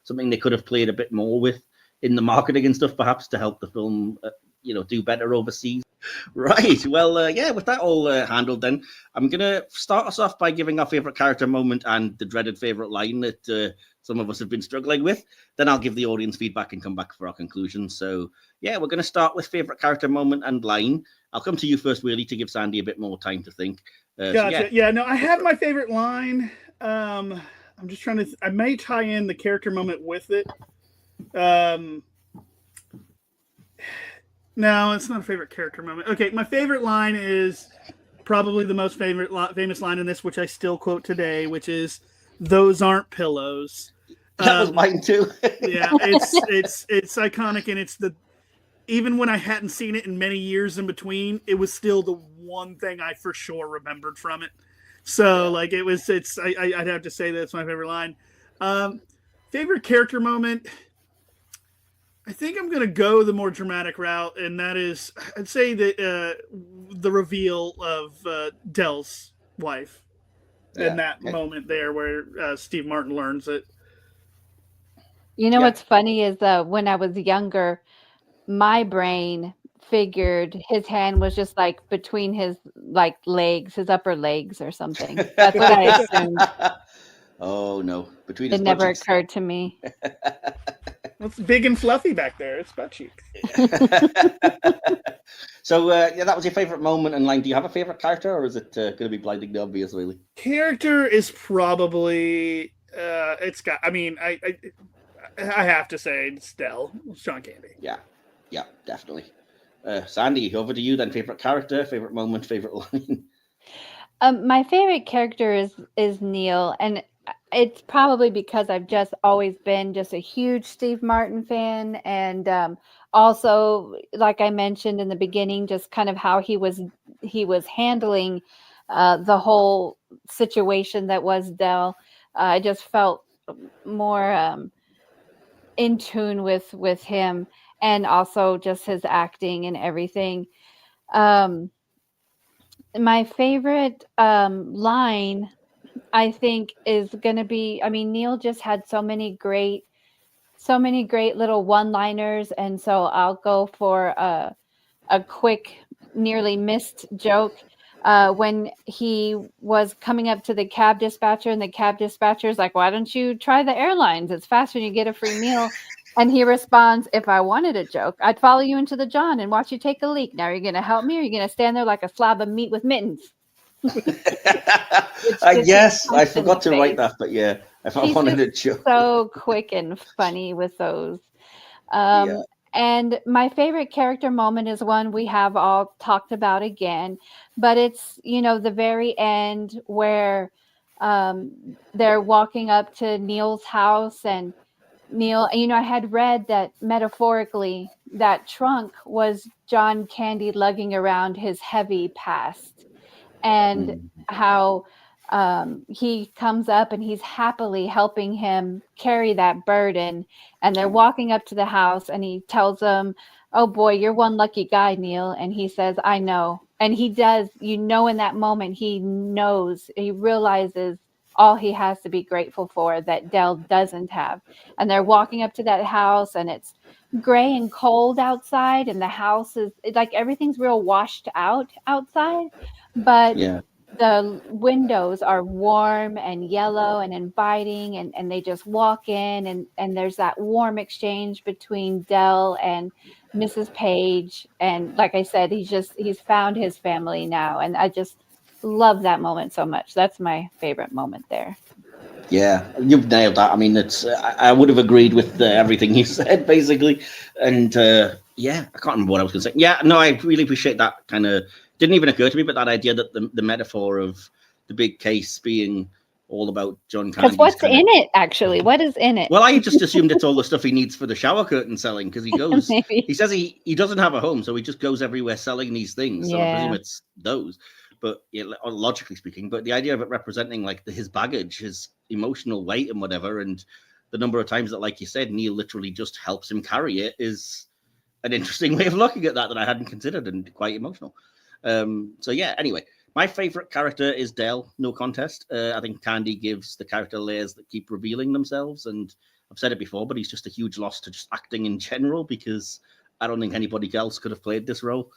something they could have played a bit more with in the marketing and stuff, perhaps, to help the film, do better overseas. Right. Well, yeah, with that all handled, then I'm going to start us off by giving our favorite character moment and the dreaded favorite line that some of us have been struggling with. Then I'll give the audience feedback and come back for our conclusion. So, yeah, we're going to start with favorite character moment and line. I'll come to you first, Whaley, to give Sandy a bit more time to think. Gotcha. Yeah, no, I have my favorite line. I'm just trying to. I may tie in the character moment with it. No, it's not a favorite character moment. Okay, my favorite line is probably the most famous line in this, which I still quote today, which is, "Those aren't pillows." That was mine too. Yeah, it's iconic, and even when I hadn't seen it in many years in between, it was still the one thing I for sure remembered from it. So like I'd have to say that's my favorite line. Favorite character moment. I think I'm going to go the more dramatic route, and that is, I'd say that the reveal of Dell's wife in that moment there where Steve Martin learns it. You know what's funny is when I was younger, my brain figured his hand was just like between his legs, his upper legs or something. That's what I assumed. Oh no, between his it never budgets. Occurred to me. It's big and fluffy back there. It's butt cheeks. So that was your favorite moment and line. Do you have a favorite character, or is it going to be blindingly obvious, really? Character is probably it's got. I mean, I have to say it's Dell, Sean Candy. Yeah, definitely. Sandy, over to you then. Favorite character, favorite moment, favorite line. My favorite character is Neil, and it's probably because I've just always been just a huge Steve Martin fan, and also, like I mentioned in the beginning, just kind of how he was handling the whole situation that was Dell. I just felt more in tune with him, and also just his acting and everything. My favorite line, I think, is going to be, I mean, Neil just had so many great little one-liners, and so I'll go for a quick, nearly missed joke. When he was coming up to the cab dispatcher, and the cab dispatcher is like, "Why don't you try the airlines? It's faster and you get a free meal." And he responds, "If I wanted a joke, I'd follow you into the John and watch you take a leak. Now, are you going to help me, or are you going to stand there like a slab of meat with mittens?" Yes, I forgot to write that, but yeah, if I wanted a joke. So quick and funny with those. And my favorite character moment is one we have all talked about again, but it's, the very end where they're walking up to Neil's house, and Neil, I had read that metaphorically that trunk was John Candy lugging around his heavy past, and how he comes up and he's happily helping him carry that burden, and they're walking up to the house, and he tells them, "Oh boy, you're one lucky guy, Neil." And he says, "I know." And he does, in that moment, he realizes all he has to be grateful for that Dell doesn't have. And they're walking up to that house, and it's gray and cold outside, and the house is like everything's real washed out outside, but Yeah. the windows are warm and yellow and inviting, and they just walk in, and there's that warm exchange between Dell and Mrs. Page. And like I said, he's found his family now, and I just love that moment so much. That's my favorite moment there. Yeah, you've nailed that. I mean, I would have agreed with everything you said, basically. And yeah, I can't remember what I was going to say. Yeah, no, I really appreciate that kind of, didn't even occur to me, but that idea that the metaphor of the big case being all about John Candy's. Because what's in it, actually? What is in it? Well, I just assumed it's all the stuff he needs for the shower curtain selling, because he goes, he says he doesn't have a home, so he just goes everywhere selling these things. So I presume it's those. But logically speaking, but the idea of it representing like his baggage, his emotional weight and whatever, and the number of times that, like you said, Neil literally just helps him carry it is an interesting way of looking at that I hadn't considered, and quite emotional. So yeah, anyway, my favorite character is Dell, no contest. I think Candy gives the character layers that keep revealing themselves, and I've said it before, but he's just a huge loss to just acting in general, because I don't think anybody else could have played this role.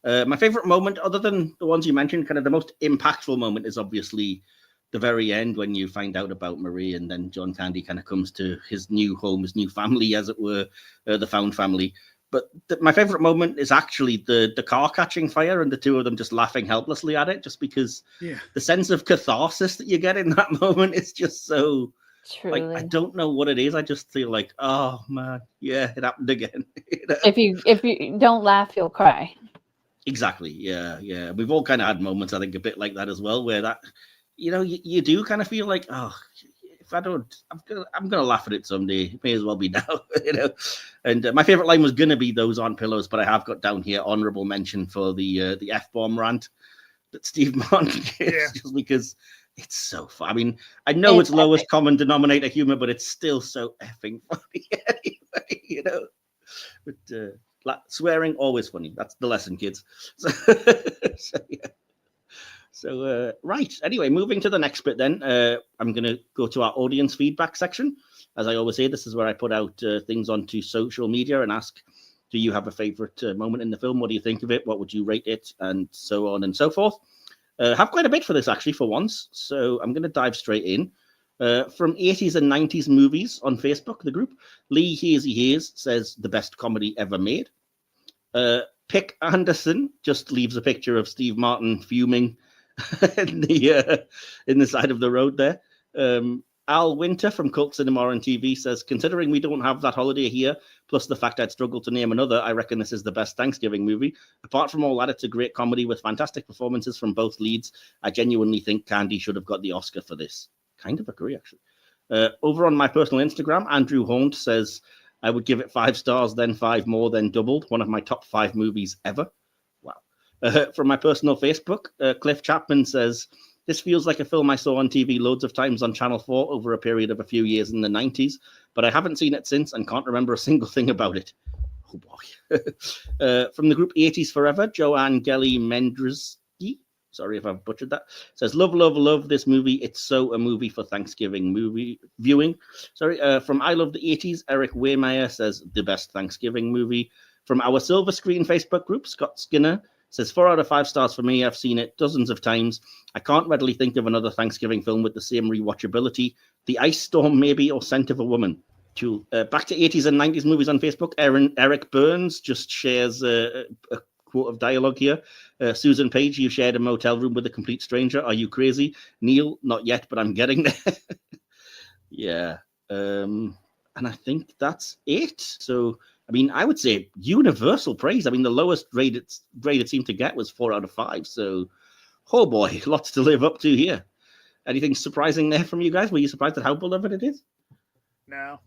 My favorite moment, other than the ones you mentioned, kind of the most impactful moment is obviously the very end when you find out about Marie, and then John Candy kind of comes to his new home, his new family, as it were, the found family. But my favorite moment is actually the car catching fire and the two of them just laughing helplessly at it, just because the sense of catharsis that you get in that moment is just so... Truly. Like, I don't know what it is. I just feel like, oh man, yeah, it happened again. You know? If you don't laugh, you'll cry. Exactly. Yeah. We've all kind of had moments, I think, a bit like that as well, where that, you do kind of feel like, oh, if I don't, I'm gonna laugh at it someday. It may as well be now, And my favorite line was gonna be "Those aren't pillows," but I have got down here honorable mention for the F-bomb rant that Steve Martin gives, just because it's so fun. I mean, I know it's lowest common denominator humor, but it's still so effing funny anyway, But swearing always funny. That's the lesson, kids. So right. Anyway, moving to the next bit then. I'm going to go to our audience feedback section. As I always say, this is where I put out things onto social media and ask, do you have a favorite moment in the film? What do you think of it? What would you rate it? And so on and so forth. Have quite a bit for this, actually, for once. So I'm going to dive straight in. From 80s and 90s movies on Facebook, the group, Lee Hazy Hayes says the best comedy ever made. Pick Anderson just leaves a picture of Steve Martin fuming in the side of the road there. Al Winter from Cult Cinema and TV says, considering we don't have that holiday here, plus the fact I'd struggle to name another, I reckon this is the best Thanksgiving movie. Apart from all that, it's a great comedy with fantastic performances from both leads. I genuinely think Candy should have got the Oscar for this. Kind of agree, actually. Over on my personal Instagram, Andrew Hornt says, I would give it 5 stars, then 5 more, then doubled. One of my top 5 movies ever. Wow. From my personal Facebook, Cliff Chapman says, this feels like a film I saw on TV loads of times on Channel 4 over a period of a few years in the 90s, but I haven't seen it since and can't remember a single thing about it. Oh boy. From the group 80s Forever, Joanne Gelly Mendrski, sorry if I've butchered that, says, love this movie. It's so a movie for Thanksgiving movie viewing. Sorry. From I Love the 80s, Eric Waymeyer says, the best Thanksgiving movie. From our Silver Screen Facebook group, Scott Skinner says, 4 out of 5 stars for me. I've seen it dozens of times. I can't readily think of another Thanksgiving film with the same rewatchability. The Ice Storm, maybe, or Scent of a Woman. Cool. Back to 80s and 90s movies on Facebook. Eric Burns just shares a quote of dialogue here. Susan Page, you shared a motel room with a complete stranger. Are you crazy? Neil, not yet, but I'm getting there. Yeah. And I think that's it. So, I mean, I would say universal praise. I mean, the lowest grade it seemed to get was 4 out of 5. So, oh boy, lots to live up to here. Anything surprising there from you guys? Were you surprised at how beloved it is? No,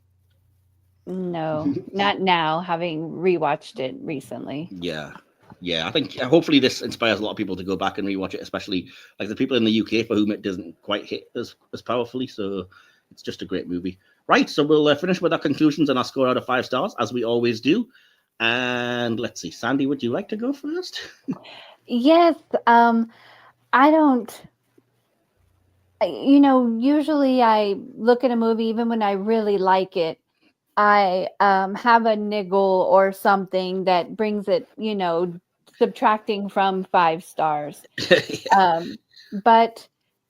not now, having rewatched it recently. Yeah, I think hopefully this inspires a lot of people to go back and rewatch it, especially like the people in the UK for whom it doesn't quite hit as powerfully. So it's just a great movie. Right, so we'll finish with our conclusions and our score out of 5 stars, as we always do. And let's see, Sandy, would you like to go first? Yes, I don't Usually I look at a movie, even when I really like it, I have a niggle or something that brings it, subtracting from 5 stars. Yeah. But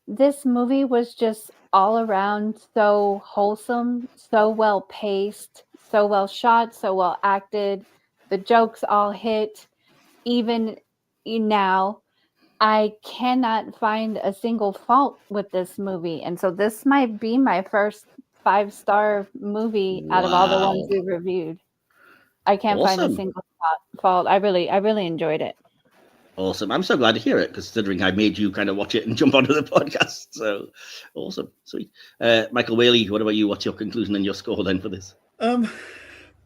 this movie was just all around so wholesome, so well paced, so well shot, so well acted. The jokes all hit. Even now, I cannot find a single fault with this movie. And so this might be my first 5-star movie out of all the ones Wow. we reviewed. I can't find a Awesome. single fault. I really enjoyed it. Awesome. I'm so glad to hear it, considering I made you kind of watch it and jump onto the podcast. So awesome. Sweet. Michael Whaley, what about you? What's your conclusion and your score then for this?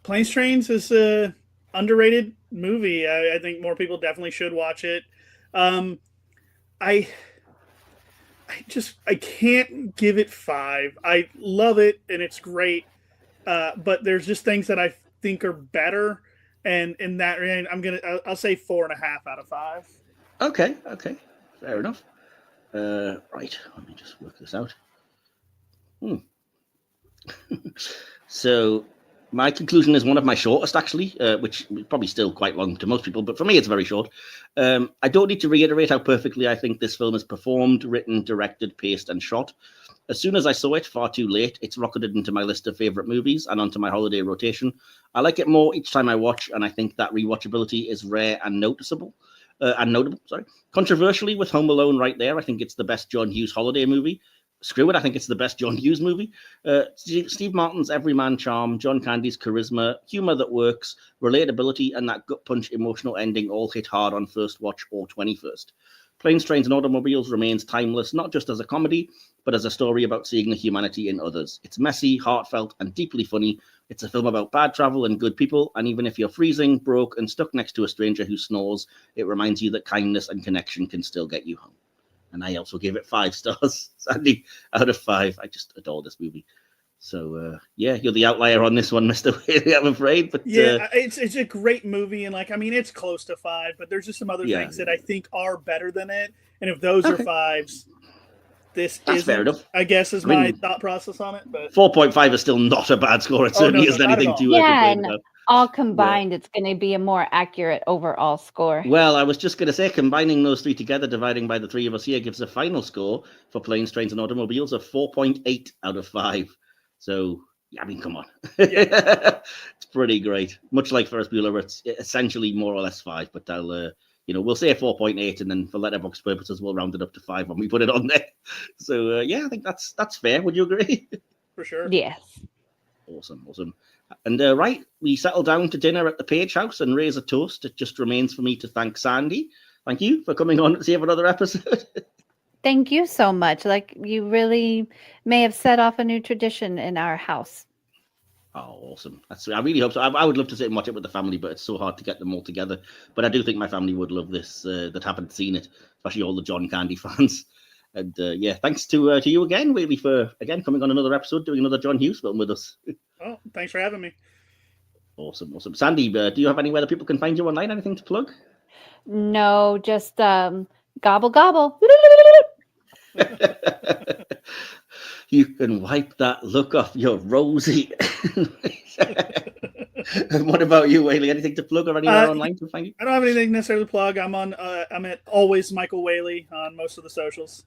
Planes, Trains is a underrated movie. I think more people definitely should watch it. I can't give it 5. I love it and it's great, but there's just things that I think are better. And in that range, I'll say 4.5 out of 5. Okay, fair enough. Right, let me just work this out. So my conclusion is one of my shortest, actually, which is probably still quite long to most people, but for me, it's very short. I don't need to reiterate how perfectly I think this film is performed, written, directed, paced, and shot. As soon as I saw it, far too late, it's rocketed into my list of favorite movies and onto my holiday rotation. I like it more each time I watch, and I think that rewatchability is rare and notable. Controversially, with Home Alone right there, I think it's the best John Hughes holiday movie. Screw it, I think it's the best John Hughes movie. Steve Martin's everyman charm, John Candy's charisma, humor that works, relatability, and that gut punch emotional ending all hit hard on first watch or 21st. Planes, Trains, and Automobiles remains timeless, not just as a comedy, but as a story about seeing the humanity in others. It's messy, heartfelt, and deeply funny. It's a film about bad travel and good people, and even if you're freezing, broke, and stuck next to a stranger who snores, it reminds you that kindness and connection can still get you home. And I also gave it 5 stars, Sandy, out of 5. I just adore this movie. So, you're the outlier on this one, Mr. Whaley, I'm afraid. But it's a great movie, and it's close to 5, but there's just some other things that I think are better than it. And if those are 5s, that's fair enough. I guess is my thought process on it. But 4.5 is still not a bad score. It certainly isn't anything to complain about. All combined, it's going to be a more accurate overall score. Well, I was just going to say, combining those 3 together, dividing by the 3 of us here, gives a final score for Planes, Trains, and Automobiles of 4.8 out of 5. So, come on. It's pretty great. Much like Ferris Bueller, it's essentially more or less 5, but I'll, we'll say 4.8, and then for letterbox purposes, we'll round it up to 5 when we put it on there. So, I think that's fair. Would you agree? For sure. Yes. Awesome. And right, we settle down to dinner at the Page House and raise a toast. It just remains for me to thank Sandy. Thank you for coming on to save another episode. Thank you so much. You really may have set off a new tradition in our house. Oh, awesome. I really hope so. I would love to sit and watch it with the family, but it's so hard to get them all together. But I do think my family would love this, that haven't seen it, especially all the John Candy fans. And thanks to you again, Whaley, for coming on another episode, doing another John Hughes film with us. Oh, thanks for having me. Awesome. Sandy, do you have anywhere that people can find you online? Anything to plug? No, just gobble gobble. You can wipe that look off your rosy. And what about you, Whaley? Anything to plug or anywhere online to find you? I don't have anything necessarily to plug. I'm at always Michael Whaley on most of the socials.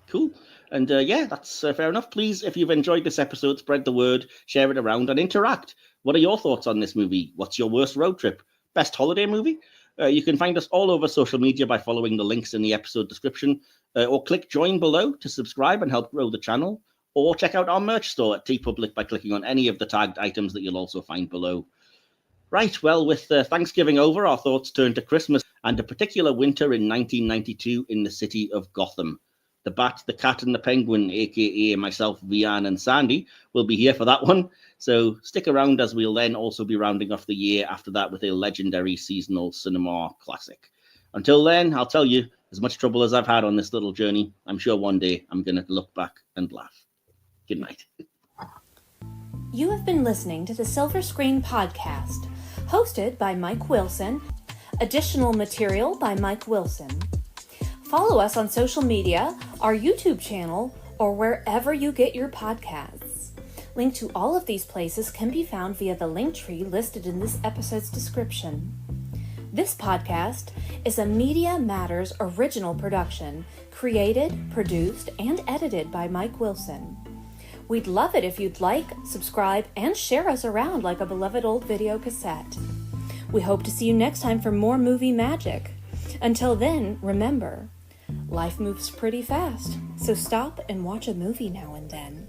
Cool. And that's fair enough. Please, if you've enjoyed this episode, spread the word, share it around, and interact. What are your thoughts on this movie? What's your worst road trip? Best holiday movie? You can find us all over social media by following the links in the episode description, or click join below to subscribe and help grow the channel, or check out our merch store at TeePublic by clicking on any of the tagged items that you'll also find below. Right, well, with Thanksgiving over, our thoughts turn to Christmas and a particular winter in 1992 in the city of Gotham. The Bat, the Cat, and the Penguin, a.k.a. myself, Vian, and Sandy, will be here for that one. So stick around, as we'll then also be rounding off the year after that with a legendary seasonal cinema classic. Until then, I'll tell you, as much trouble as I've had on this little journey, I'm sure one day I'm going to look back and laugh. Good night. You have been listening to the Silver Screen Podcast, hosted by Mike Wilson. Additional material by Mike Wilson. Follow us on social media, our YouTube channel, or wherever you get your podcasts. Link to all of these places can be found via the link tree listed in this episode's description. This podcast is a Media Matters original production, created, produced, and edited by Mike Wilson. We'd love it if you'd like, subscribe, and share us around like a beloved old video cassette. We hope to see you next time for more movie magic. Until then, remember, life moves pretty fast, so stop and watch a movie now and then.